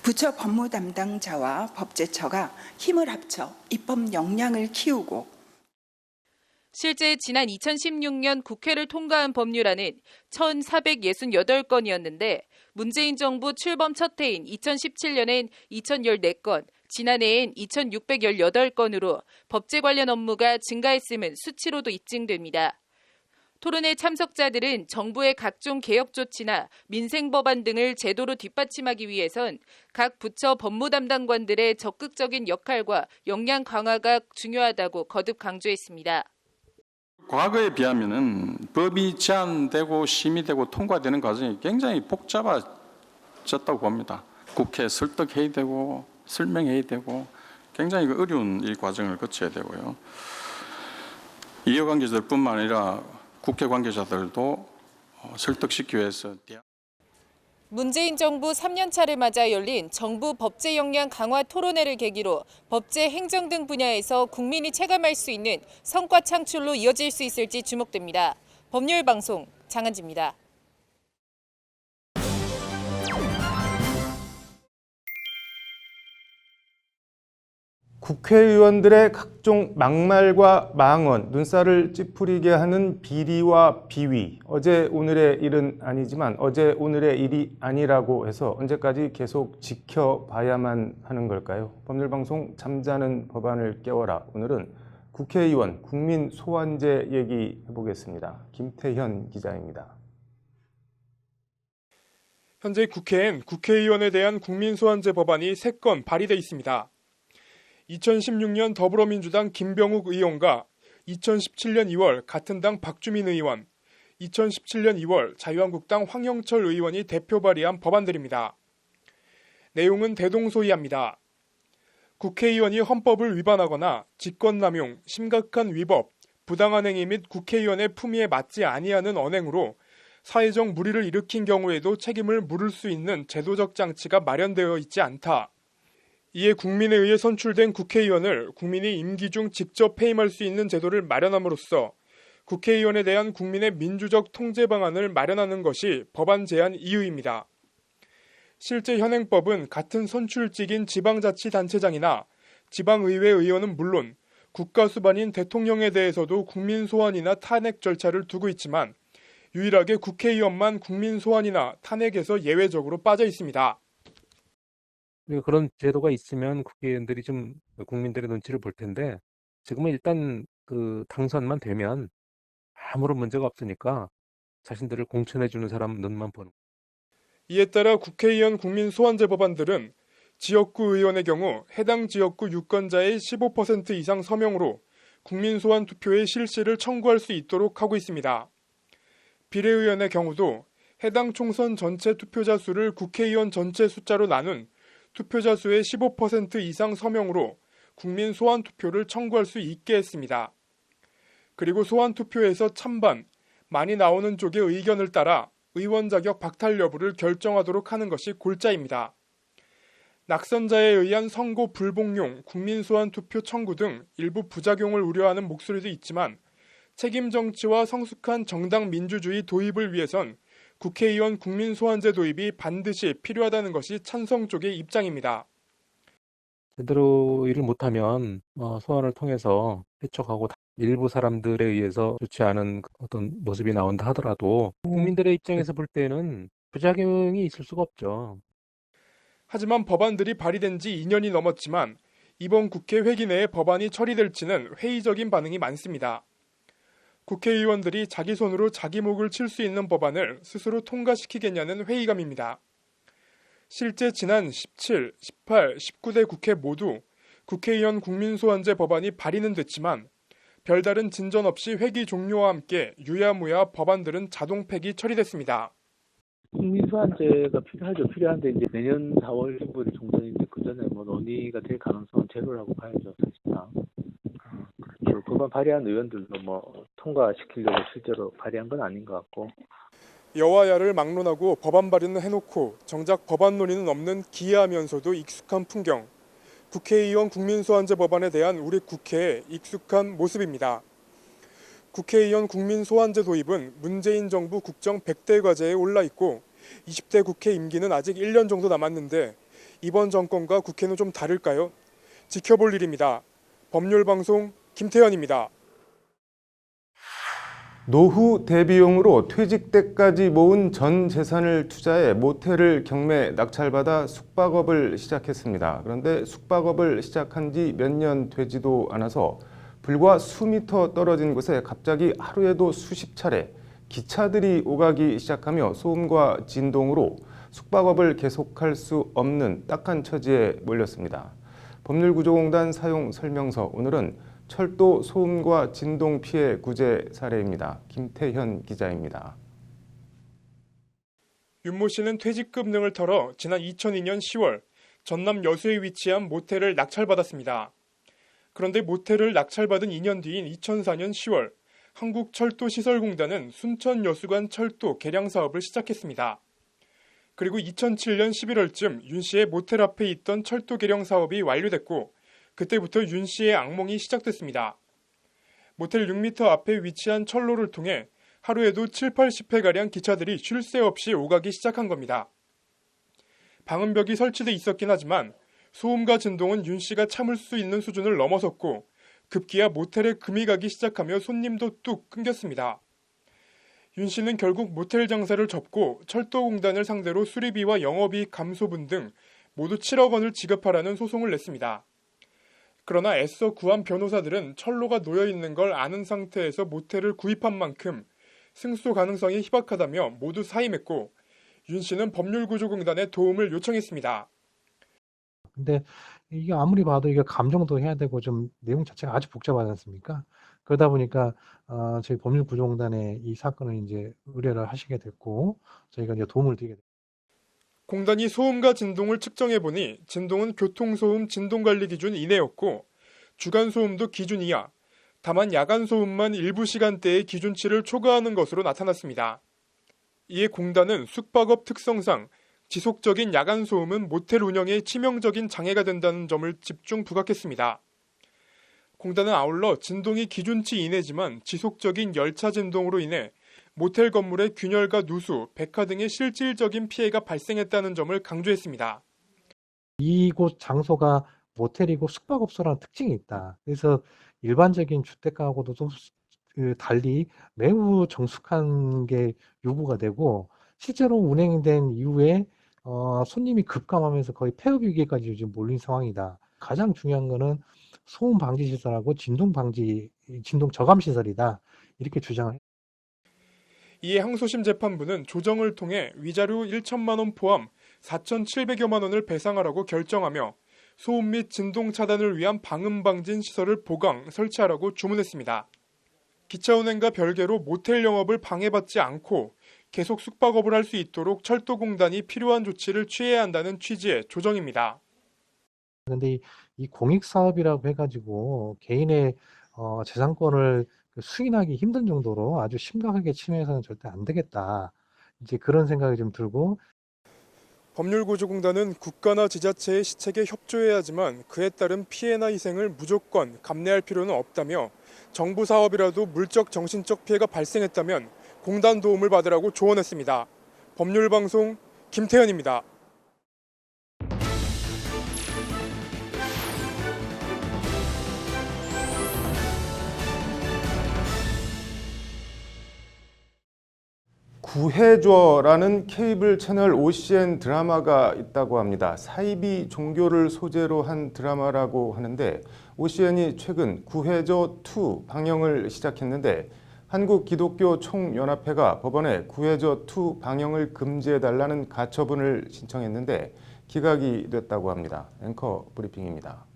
부처 법무 담당자와 법제처가 힘을 합쳐 입법 역량을 키우고 실제 지난 2016년 국회를 통과한 법률안은 1,468건이었는데 문재인 정부 출범 첫 해인 2017년엔 2,014건, 지난해엔 2,618건으로 법제 관련 업무가 증가했음은 수치로도 입증됩니다. 토론회 참석자들은 정부의 각종 개혁 조치나 민생 법안 등을 제도로 뒷받침하기 위해선 각 부처 법무 담당관들의 적극적인 역할과 역량 강화가 중요하다고 거듭 강조했습니다. 과거에 비하면은 법이 제안되고 심의되고 통과되는 과정이 굉장히 복잡해졌다고 봅니다. 국회 설득해야 되고 설명해야 되고 굉장히 어려운 이 과정을 거쳐야 되고요. 이해관계자들뿐만 아니라 국회 관계자들도 설득시키기 위해서 문재인 정부 3년차를 맞아 열린 정부 법제 역량 강화 토론회를 계기로 법제, 행정 등 분야에서 국민이 체감할 수 있는 성과 창출로 이어질 수 있을지 주목됩니다. 법률방송 장한지입니다. 국회의원들의 각종 막말과 망언, 눈살을 찌푸리게 하는 비리와 비위. 어제 오늘의 일은 아니지만 어제 오늘의 일이 아니라고 해서 언제까지 계속 지켜봐야만 하는 걸까요? 법률방송 잠자는 법안을 깨워라. 오늘은 국회의원 국민 소환제 얘기해보겠습니다. 김태현 기자입니다. 현재 국회엔 국회의원에 대한 국민 소환제 법안이 3건 발의돼 있습니다. 2016년 더불어민주당 김병욱 의원과 2017년 2월 같은 당 박주민 의원, 2017년 2월 자유한국당 황영철 의원이 대표 발의한 법안들입니다. 내용은 대동소이합니다. 국회의원이 헌법을 위반하거나 직권남용, 심각한 위법, 부당한 행위 및 국회의원의 품위에 맞지 아니하는 언행으로 사회적 물의를 일으킨 경우에도 책임을 물을 수 있는 제도적 장치가 마련되어 있지 않다. 이에 국민에 의해 선출된 국회의원을 국민이 임기 중 직접 해임할 수 있는 제도를 마련함으로써 국회의원에 대한 국민의 민주적 통제 방안을 마련하는 것이 법안 제안 이유입니다. 실제 현행법은 같은 선출직인 지방자치단체장이나 지방의회 의원은 물론 국가수반인 대통령에 대해서도 국민 소환이나 탄핵 절차를 두고 있지만 유일하게 국회의원만 국민 소환이나 탄핵에서 예외적으로 빠져 있습니다. 그런 제도가 있으면 국회의원들이 좀 국민들의 눈치를 볼 텐데 지금은 일단 그 당선만 되면 아무런 문제가 없으니까 자신들을 공천해주는 사람 눈만 보는. 이에 따라 국회의원 국민 소환제 법안들은 지역구 의원의 경우 해당 지역구 유권자의 15% 이상 서명으로 국민 소환 투표의 실시를 청구할 수 있도록 하고 있습니다. 비례의원의 경우도 해당 총선 전체 투표자 수를 국회의원 전체 숫자로 나눈 투표자 수의 15% 이상 서명으로 국민 소환 투표를 청구할 수 있게 했습니다. 그리고 소환 투표에서 찬반, 많이 나오는 쪽의 의견을 따라 의원 자격 박탈 여부를 결정하도록 하는 것이 골자입니다. 낙선자에 의한 선고 불복용, 국민 소환 투표 청구 등 일부 부작용을 우려하는 목소리도 있지만 책임 정치와 성숙한 정당 민주주의 도입을 위해선 국회의원 국민 소환제 도입이 반드시 필요하다는 것이 찬성 쪽의 입장입니다. 제대로 일을 못하면 소환을 통해서 해촉하고 일부 사람들에 의해서 좋지 않은 어떤 모습이 나온다 하더라도 국민들의 입장에서 볼 때는 부작용이 있을 수가 없죠. 하지만 법안들이 발의된 지 2년이 넘었지만 이번 국회 회기 내에 법안이 처리될지는 회의적인 반응이 많습니다. 국회의원들이 자기 손으로 자기 목을 칠 수 있는 법안을 스스로 통과시키겠냐는 회의감입니다. 실제 지난 17, 18, 19대 국회 모두 국회의원 국민소환제 법안이 발의는 됐지만 별다른 진전 없이 회기 종료와 함께 유야무야 법안들은 자동 폐기 처리됐습니다. 국민소환제가 필요하죠. 필요한데 이제 내년 4월 15일 종전인데 그 전에 논의가 될 가능성은 제로라고 봐야죠, 사실상. 그렇죠. 법안 발의한 의원들도 통과시키려고 실제로 발의한 건 아닌 것 같고. 여와야를 막론하고 법안 발의는 해놓고 정작 법안 논의는 없는 기이하면서도 익숙한 풍경. 국회의원 국민소환제 법안에 대한 우리 국회의 익숙한 모습입니다. 국회의원 국민소환제 도입은 문재인 정부 국정 100대 과제에 올라있고 20대 국회 임기는 아직 1년 정도 남았는데 이번 정권과 국회는 좀 다를까요? 지켜볼 일입니다. 법률방송 김태현입니다. 노후 대비용으로 퇴직 때까지 모은 전 재산을 투자해 모텔을 경매 낙찰받아 숙박업을 시작했습니다. 그런데 숙박업을 시작한 지 몇 년 되지도 않아서 불과 수미터 떨어진 곳에 갑자기 하루에도 수십 차례 기차들이 오가기 시작하며 소음과 진동으로 숙박업을 계속할 수 없는 딱한 처지에 몰렸습니다. 법률구조공단 사용 설명서, 오늘은 철도 소음과 진동 피해 구제 사례입니다. 김태현 기자입니다. 윤모 씨는 퇴직금 등을 털어 지난 2002년 10월 전남 여수에 위치한 모텔을 낙찰받았습니다. 그런데 모텔을 낙찰받은 2년 뒤인 2004년 10월 한국철도시설공단은 순천 여수간 철도 개량 사업을 시작했습니다. 그리고 2007년 11월쯤 윤 씨의 모텔 앞에 있던 철도 개량 사업이 완료됐고 그때부터 윤 씨의 악몽이 시작됐습니다. 모텔 6m 앞에 위치한 철로를 통해 하루에도 7, 80회가량 기차들이 쉴 새 없이 오가기 시작한 겁니다. 방음벽이 설치돼 있었긴 하지만 소음과 진동은 윤 씨가 참을 수 있는 수준을 넘어섰고 급기야 모텔에 금이 가기 시작하며 손님도 뚝 끊겼습니다. 윤 씨는 결국 모텔 장사를 접고 철도공단을 상대로 수리비와 영업이익 감소분 등 모두 7억 원을 지급하라는 소송을 냈습니다. 그러나 애써 구한 변호사들은 철로가 놓여있는 걸 아는 상태에서 모텔을 구입한 만큼 승소 가능성이 희박하다며 모두 사임했고 윤 씨는 법률구조공단에 도움을 요청했습니다. 근데 이게 아무리 봐도 이게 감정도 해야 되고 좀 내용 자체가 아주 복잡하지 않습니까? 그러다 보니까 저희 법률구조공단에 이 사건을 이제 의뢰를 하시게 됐고 저희가 이제 도움을 드리게 됐습니다. 공단이 소음과 진동을 측정해보니 진동은 교통소음 진동관리 기준 이내였고 주간 소음도 기준 이하, 다만 야간 소음만 일부 시간대의 기준치를 초과하는 것으로 나타났습니다. 이에 공단은 숙박업 특성상 지속적인 야간 소음은 모텔 운영에 치명적인 장애가 된다는 점을 집중 부각했습니다. 공단은 아울러 진동이 기준치 이내지만 지속적인 열차 진동으로 인해 모텔 건물의 균열과 누수, 백화 등의 실질적인 피해가 발생했다는 점을 강조했습니다. 이곳 장소가 모텔이고 숙박업소라는 특징이 있다. 그래서 일반적인 주택가하고도 좀 달리 매우 정숙한 게 요구가 되고 실제로 운행된 이후에 손님이 급감하면서 거의 폐업 위기까지 지금 몰린 상황이다. 가장 중요한 거는 소음 방지 시설하고 진동 저감 시설이다. 이렇게 주장을. 이에 항소심 재판부는 조정을 통해 위자료 1천만 원 포함 4,700여만 원을 배상하라고 결정하며 소음 및 진동 차단을 위한 방음 방진 시설을 보강, 설치하라고 주문했습니다. 기차 운행과 별개로 모텔 영업을 방해받지 않고 계속 숙박업을 할 수 있도록 철도공단이 필요한 조치를 취해야 한다는 취지의 조정입니다. 그런데 이 공익사업이라고 해가지고 개인의 재산권을 수인하기 힘든 정도로 아주 심각하게 침해해서는 절대 안 되겠다. 이제 그런 생각이 좀 들고. 법률구조공단은 국가나 지자체의 시책에 협조해야 하지만 그에 따른 피해나 희생을 무조건 감내할 필요는 없다며 정부 사업이라도 물적 정신적 피해가 발생했다면 공단 도움을 받으라고 조언했습니다. 법률방송 김태현입니다. 구해줘라는 케이블 채널 OCN 드라마가 있다고 합니다. 사이비 종교를 소재로 한 드라마라고 하는데 OCN이 최근 구해줘2 방영을 시작했는데 한국기독교총연합회가 법원에 구해줘2 방영을 금지해달라는 가처분을 신청했는데 기각이 됐다고 합니다. 앵커 브리핑입니다.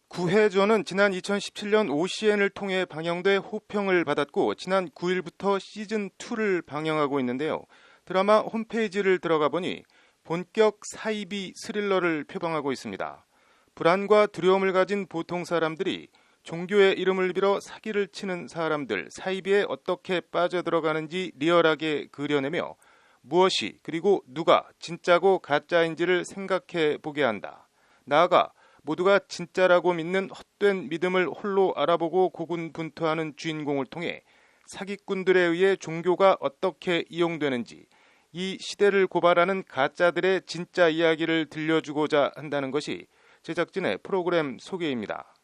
구해줘는 지난 2017년 OCN을 통해 방영돼 호평을 받았고 지난 9일부터 시즌2를 방영하고 있는데요. 드라마 홈페이지를 들어가 보니 본격 사이비 스릴러를 표방하고 있습니다. 불안과 두려움을 가진 보통 사람들이 종교의 이름을 빌어 사기를 치는 사람들, 사이비에 어떻게 빠져들어가는지 리얼하게 그려내며 무엇이 그리고 누가 진짜고 가짜인지를 생각해 보게 한다. 나아가 모두가 진짜라고 믿는 헛된 믿음을 홀로 알아보고 고군분투하는 주인공을 통해 사기꾼들에 의해 종교가 어떻게 이용되는지 이 시대를 고발하는 가짜들의 진짜 이야기를 들려주고자 한다는 것이 제작진의 프로그램 소개입니다.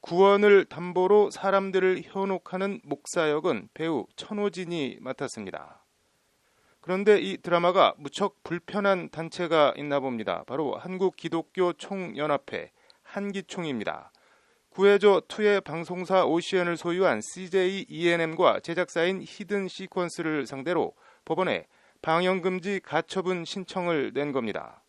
구원을 담보로 사람들을 현혹하는 목사 역은 배우 천호진이 맡았습니다. 그런데 이 드라마가 무척 불편한 단체가 있나 봅니다. 바로 한국기독교총연합회 한기총입니다. 구해줘2의 방송사 오시언을 소유한 CJ E&M과 제작사인 히든 시퀀스를 상대로 법원에 방영금지 가처분 신청을 낸 겁니다.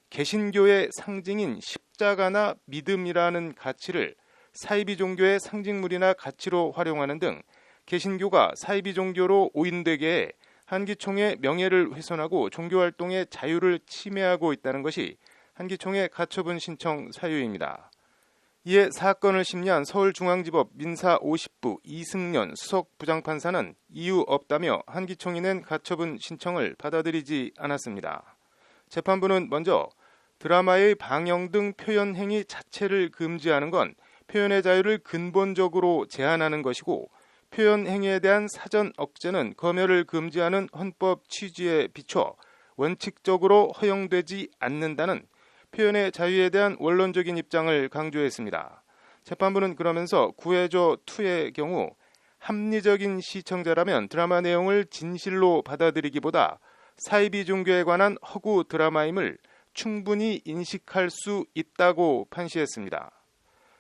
개신교의 상징인 십자가나 믿음이라는 가치를 사이비 종교의 상징물이나 가치로 활용하는 등 개신교가 사이비 종교로 오인되게 해 한기총의 명예를 훼손하고 종교활동의 자유를 침해하고 있다는 것이 한기총의 가처분 신청 사유입니다. 이에 사건을 심리한 서울중앙지법 민사 50부 이승년 수석 부장판사는 이유 없다며 한기총이 낸 가처분 신청을 받아들이지 않았습니다. 재판부는 먼저 드라마의 방영 등 표현 행위 자체를 금지하는 건 표현의 자유를 근본적으로 제한하는 것이고 표현 행위에 대한 사전 억제는 검열을 금지하는 헌법 취지에 비춰 원칙적으로 허용되지 않는다는 표현의 자유에 대한 원론적인 입장을 강조했습니다. 재판부는 그러면서 구해줘2의 경우 합리적인 시청자라면 드라마 내용을 진실로 받아들이기보다 사이비 종교에 관한 허구 드라마임을 충분히 인식할 수 있다고 판시했습니다.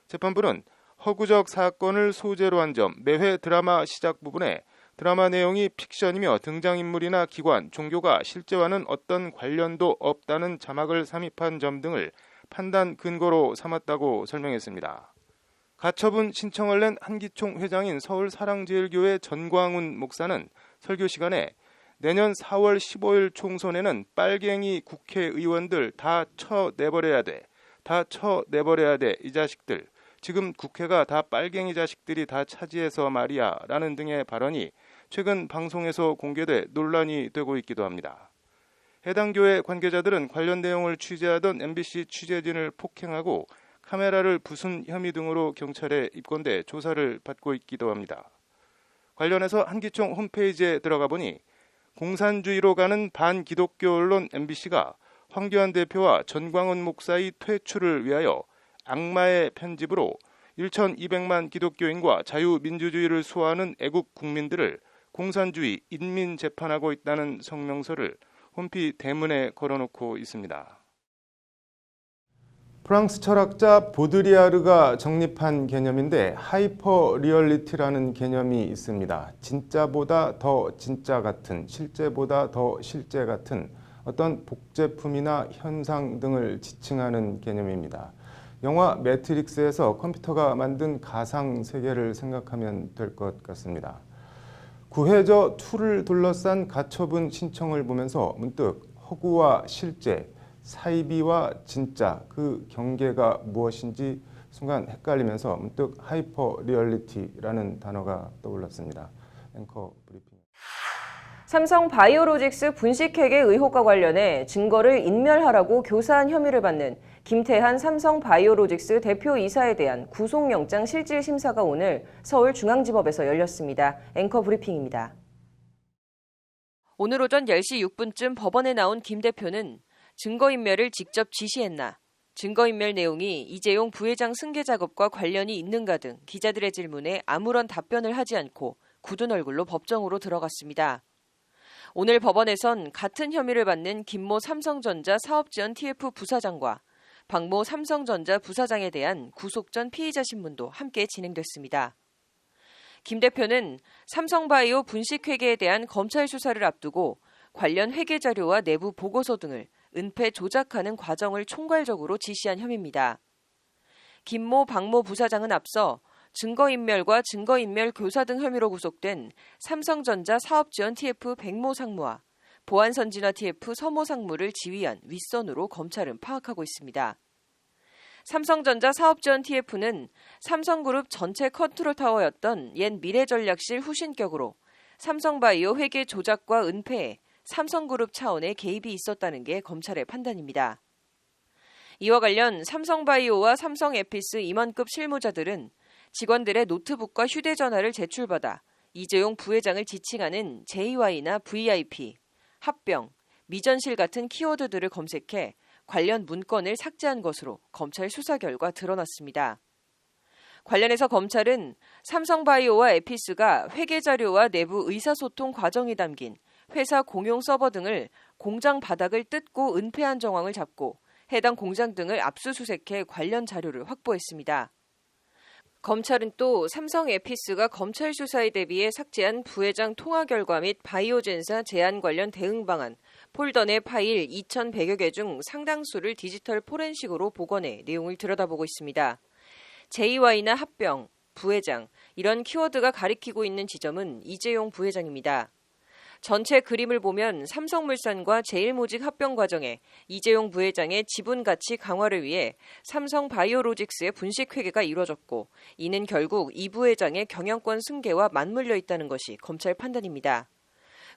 재판부는 허구적 사건을 소재로 한 점, 매회 드라마 시작 부분에 드라마 내용이 픽션이며 등장인물이나 기관, 종교가 실제와는 어떤 관련도 없다는 자막을 삽입한 점 등을 판단 근거로 삼았다고 설명했습니다. 가처분 신청을 낸 한기총 회장인 서울사랑제일교회 전광훈 목사는 설교 시간에 내년 4월 15일 총선에는 빨갱이 국회의원들 다 쳐내버려야 돼. 다 쳐내버려야 돼. 이 자식들. 지금 국회가 다 빨갱이 자식들이 다 차지해서 말이야. 라는 등의 발언이 최근 방송에서 공개돼 논란이 되고 있기도 합니다. 해당 교회 관계자들은 관련 내용을 취재하던 MBC 취재진을 폭행하고 카메라를 부순 혐의 등으로 경찰에 입건돼 조사를 받고 있기도 합니다. 관련해서 한기총 홈페이지에 들어가 보니 공산주의로 가는 반기독교 언론 MBC가 황교안 대표와 전광훈 목사의 퇴출을 위하여 악마의 편집으로 1,200만 기독교인과 자유민주주의를 수호하는 애국 국민들을 공산주의 인민재판하고 있다는 성명서를 홈피 대문에 걸어놓고 있습니다. 프랑스 철학자 보드리아르가 정립한 개념인데 하이퍼 리얼리티라는 개념이 있습니다. 진짜보다 더 진짜 같은, 실제보다 더 실제 같은 어떤 복제품이나 현상 등을 지칭하는 개념입니다. 영화 매트릭스에서 컴퓨터가 만든 가상 세계를 생각하면 될 것 같습니다. 구해줘2를 둘러싼 가처분 신청을 보면서 문득 허구와 실제, 사이비와 진짜 그 경계가 무엇인지 순간 헷갈리면서 문득 하이퍼 리얼리티라는 단어가 떠올랐습니다. 앵커 브리핑. 삼성 바이오로직스 분식회계 의혹과 관련해 증거를 인멸하라고 교사한 혐의를 받는 김태한 삼성 바이오로직스 대표이사에 대한 구속영장 실질심사가 오늘 서울중앙지법에서 열렸습니다. 앵커 브리핑입니다. 오늘 오전 10시 6분쯤 법원에 나온 김 대표는 증거인멸을 직접 지시했나, 증거인멸 내용이 이재용 부회장 승계 작업과 관련이 있는가 등 기자들의 질문에 아무런 답변을 하지 않고 굳은 얼굴로 법정으로 들어갔습니다. 오늘 법원에선 같은 혐의를 받는 김모 삼성전자 사업지원 TF 부사장과 박모 삼성전자 부사장에 대한 구속 전 피의자 신문도 함께 진행됐습니다. 김 대표는 삼성바이오 분식회계에 대한 검찰 수사를 앞두고 관련 회계 자료와 내부 보고서 등을 은폐 조작하는 과정을 총괄적으로 지시한 혐의입니다. 김모, 박모 부사장은 앞서 증거인멸과 증거인멸 교사 등 혐의로 구속된 삼성전자 사업지원 TF 백모 상무와 보안선진화 TF 서모 상무를 지휘한 윗선으로 검찰은 파악하고 있습니다. 삼성전자 사업지원 TF는 삼성그룹 전체 컨트롤타워였던 옛 미래전략실 후신격으로 삼성바이오 회계 조작과 은폐에 삼성그룹 차원의 개입이 있었다는 게 검찰의 판단입니다. 이와 관련 삼성바이오와 삼성에피스 임원급 실무자들은 직원들의 노트북과 휴대전화를 제출받아 이재용 부회장을 지칭하는 JY나 VIP, 합병, 미전실 같은 키워드들을 검색해 관련 문건을 삭제한 것으로 검찰 수사 결과 드러났습니다. 관련해서 검찰은 삼성바이오와 에피스가 회계 자료와 내부 의사소통 과정이 담긴 회사 공용 서버 등을 공장 바닥을 뜯고 은폐한 정황을 잡고 해당 공장 등을 압수수색해 관련 자료를 확보했습니다. 검찰은 또 삼성 에피스가 검찰 수사에 대비해 삭제한 부회장 통화 결과 및 바이오젠사 제안 관련 대응 방안, 폴더 내 파일 2,100여 개 중 상당수를 디지털 포렌식으로 복원해 내용을 들여다보고 있습니다. JY나 합병, 부회장, 이런 키워드가 가리키고 있는 지점은 이재용 부회장입니다. 전체 그림을 보면 삼성물산과 제일모직 합병 과정에 이재용 부회장의 지분 가치 강화를 위해 삼성바이오로직스의 분식 회계가 이루어졌고 이는 결국 이 부회장의 경영권 승계와 맞물려 있다는 것이 검찰 판단입니다.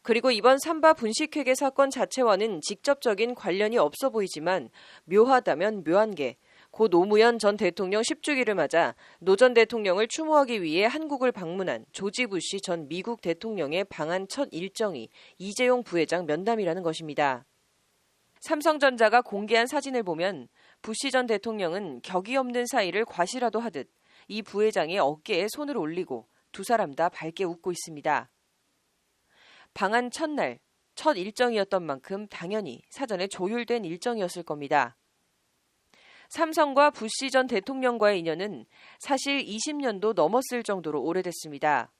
그리고 이번 삼바 분식회계 사건 자체와는 직접적인 관련이 없어 보이지만 묘하다면 묘한 게 고 노무현 전 대통령 10주기를 맞아 노 전 대통령을 추모하기 위해 한국을 방문한 조지 부시 전 미국 대통령의 방한 첫 일정이 이재용 부회장 면담이라는 것입니다. 삼성전자가 공개한 사진을 보면 부시 전 대통령은 격이 없는 사이를 과시라도 하듯 이 부회장의 어깨에 손을 올리고 두 사람 다 밝게 웃고 있습니다. 방한 첫날, 첫 일정이었던 만큼 당연히 사전에 조율된 일정이었을 겁니다. 삼성과 부시 전 대통령과의 인연은 사실 20년도 넘었을 정도로 오래됐습니다.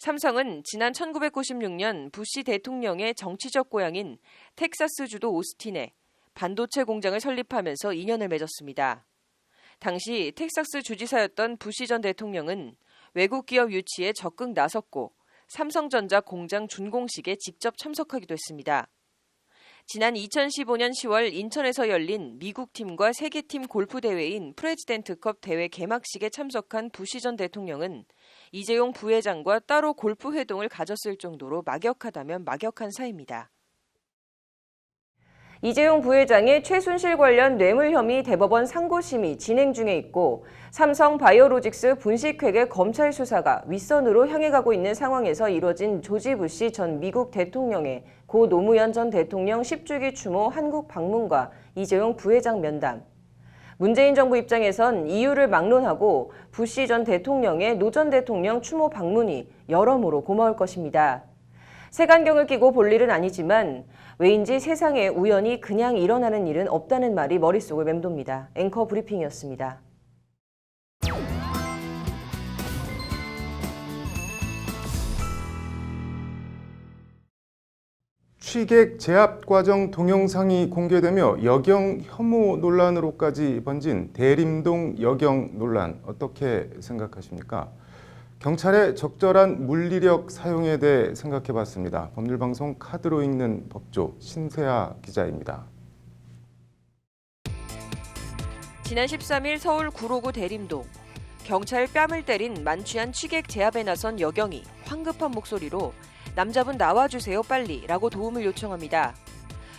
삼성은 지난 1996년 부시 대통령의 정치적 고향인 텍사스주도 오스틴에 반도체 공장을 설립하면서 인연을 맺었습니다. 당시 텍사스 주지사였던 부시 전 대통령은 외국 기업 유치에 적극 나섰고 삼성전자 공장 준공식에 직접 참석하기도 했습니다. 지난 2015년 10월 인천에서 열린 미국 팀과 세계팀 골프 대회인 프레지던트컵 대회 개막식에 참석한 부시 전 대통령은 이재용 부회장과 따로 골프 회동을 가졌을 정도로 막역하다면 막역한 사이입니다. 이재용 부회장의 최순실 관련 뇌물 혐의 대법원 상고심이 진행 중에 있고 삼성 바이오로직스 분식회계 검찰 수사가 윗선으로 향해 가고 있는 상황에서 이뤄진 조지 부시 전 미국 대통령의 고 노무현 전 대통령 10주기 추모 한국 방문과 이재용 부회장 면담. 문재인 정부 입장에선 이유를 막론하고 부시 전 대통령의 노 전 대통령 추모 방문이 여러모로 고마울 것입니다. 색안경을 끼고 볼 일은 아니지만 왜인지 세상에 우연히 그냥 일어나는 일은 없다는 말이 머릿속을 맴돕니다. 앵커 브리핑이었습니다. 취객 제압 과정 동영상이 공개되며 여경 혐오 논란으로까지 번진 대림동 여경 논란 어떻게 생각하십니까? 경찰의 적절한 물리력 사용에 대해 생각해봤습니다. 법률방송 카드로 읽는 법조 신세아 기자입니다. 지난 13일 서울 구로구 대림동. 경찰 뺨을 때린 만취한 취객 제압에 나선 여경이 황급한 목소리로 남자분 나와주세요 빨리 라고 도움을 요청합니다.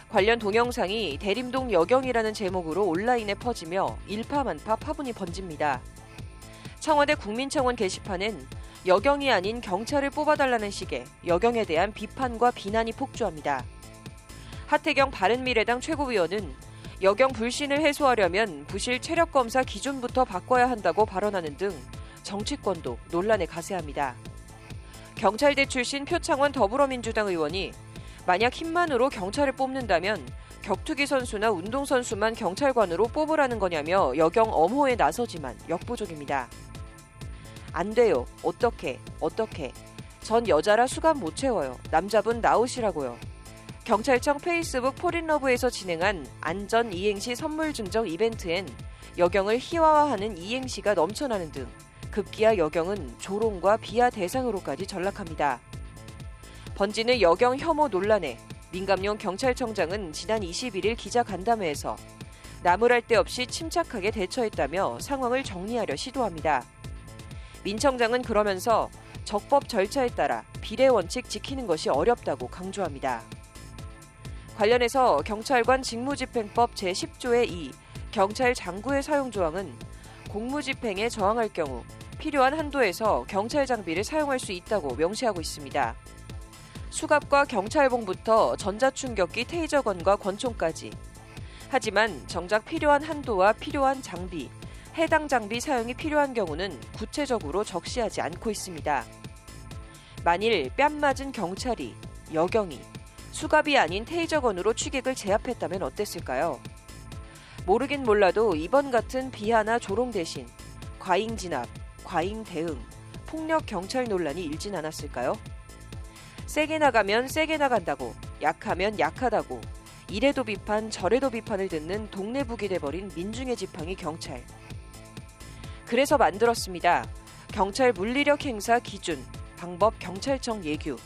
관련 동영상이 대림동 여경이라는 제목으로 온라인에 퍼지며 일파만파 파문이 번집니다. 청와대 국민청원 게시판엔 여경이 아닌 경찰을 뽑아달라는 식의 여경에 대한 비판과 비난이 폭주합니다. 하태경 바른미래당 최고위원은 여경 불신을 해소하려면 부실 체력검사 기준부터 바꿔야 한다고 발언하는 등 정치권도 논란에 가세합니다. 경찰대 출신 표창원 더불어민주당 의원이 만약 힘만으로 경찰을 뽑는다면 격투기 선수나 운동선수만 경찰관으로 뽑으라는 거냐며 여경 엄호에 나서지만 역부족입니다. 안 돼요. 어떻게. 전 여자라 수감 못 채워요. 남자분 나오시라고요. 경찰청 페이스북 폴인러브에서 진행한 안전 이행시 선물 증정 이벤트엔 여경을 희화화하는 이행시가 넘쳐나는 등 급기야 여경은 조롱과 비하 대상으로까지 전락합니다. 번지는 여경 혐오 논란에 민감용 경찰청장은 지난 21일 기자간담회에서 나무랄 데 없이 침착하게 대처했다며 상황을 정리하려 시도합니다. 민 청장은 그러면서 적법 절차에 따라 비례 원칙 지키는 것이 어렵다고 강조합니다. 관련해서 경찰관 직무집행법 제10조의 2 경찰 장구의 사용 조항은 공무집행에 저항할 경우 필요한 한도에서 경찰 장비를 사용할 수 있다고 명시하고 있습니다. 수갑과 경찰봉부터 전자충격기 테이저건과 권총까지. 하지만 정작 필요한 한도와 필요한 장비, 해당 장비 사용이 필요한 경우는 구체적으로 적시하지 않고 있습니다. 만일 뺨 맞은 경찰이 여경이 수갑이 아닌 테이저건으로 취객을 제압했다면 어땠을까요? 모르긴 몰라도 이번 같은 비하나 조롱 대신 과잉 진압, 과잉 대응, 폭력 경찰 논란이 일진 않았을까요? 세게 나가면 세게 나간다고, 약하면 약하다고, 이래도 비판 저래도 비판을 듣는 동네북이 돼버린 민중의 지팡이 경찰. 그래서 만들었습니다. 경찰 물리력 행사 기준, 방법 경찰청 예규.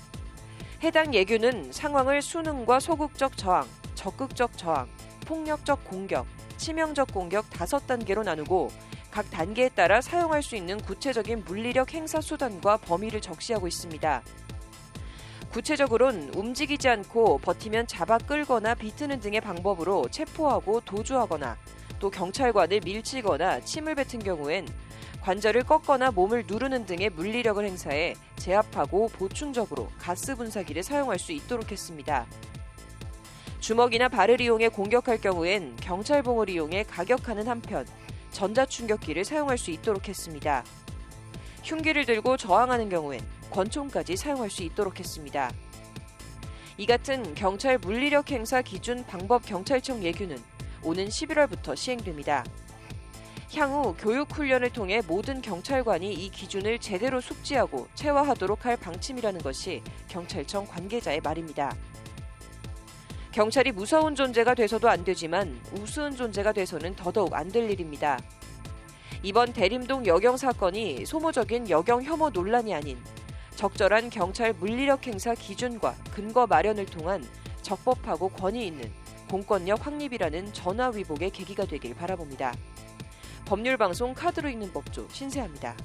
해당 예규는 상황을 수능과 소극적 저항, 적극적 저항, 폭력적 공격, 치명적 공격 5단계로 나누고 각 단계에 따라 사용할 수 있는 구체적인 물리력 행사 수단과 범위를 적시하고 있습니다. 구체적으로는 움직이지 않고 버티면 잡아 끌거나 비트는 등의 방법으로 체포하고 도주하거나 또 경찰관을 밀치거나 침을 뱉은 경우엔 관절을 꺾거나 몸을 누르는 등의 물리력을 행사해 제압하고 보충적으로 가스 분사기를 사용할 수 있도록 했습니다. 주먹이나 발을 이용해 공격할 경우엔 경찰봉을 이용해 가격하는 한편 전자충격기를 사용할 수 있도록 했습니다. 흉기를 들고 저항하는 경우엔 권총까지 사용할 수 있도록 했습니다. 이 같은 경찰 물리력 행사 기준 방법 경찰청 예규는 오는 11월부터 시행됩니다. 향후 교육 훈련을 통해 모든 경찰관이 이 기준을 제대로 숙지하고 체화하도록 할 방침이라는 것이 경찰청 관계자의 말입니다. 경찰이 무서운 존재가 돼서도 안 되지만 우스운 존재가 돼서는 더더욱 안 될 일입니다. 이번 대림동 여경 사건이 소모적인 여경 혐오 논란이 아닌 적절한 경찰 물리력 행사 기준과 근거 마련을 통한 적법하고 권위 있는 공권력 확립이라는 전화위복의 계기가 되길 바라봅니다. 법률방송 카드로 읽는 법조 신세아입니다.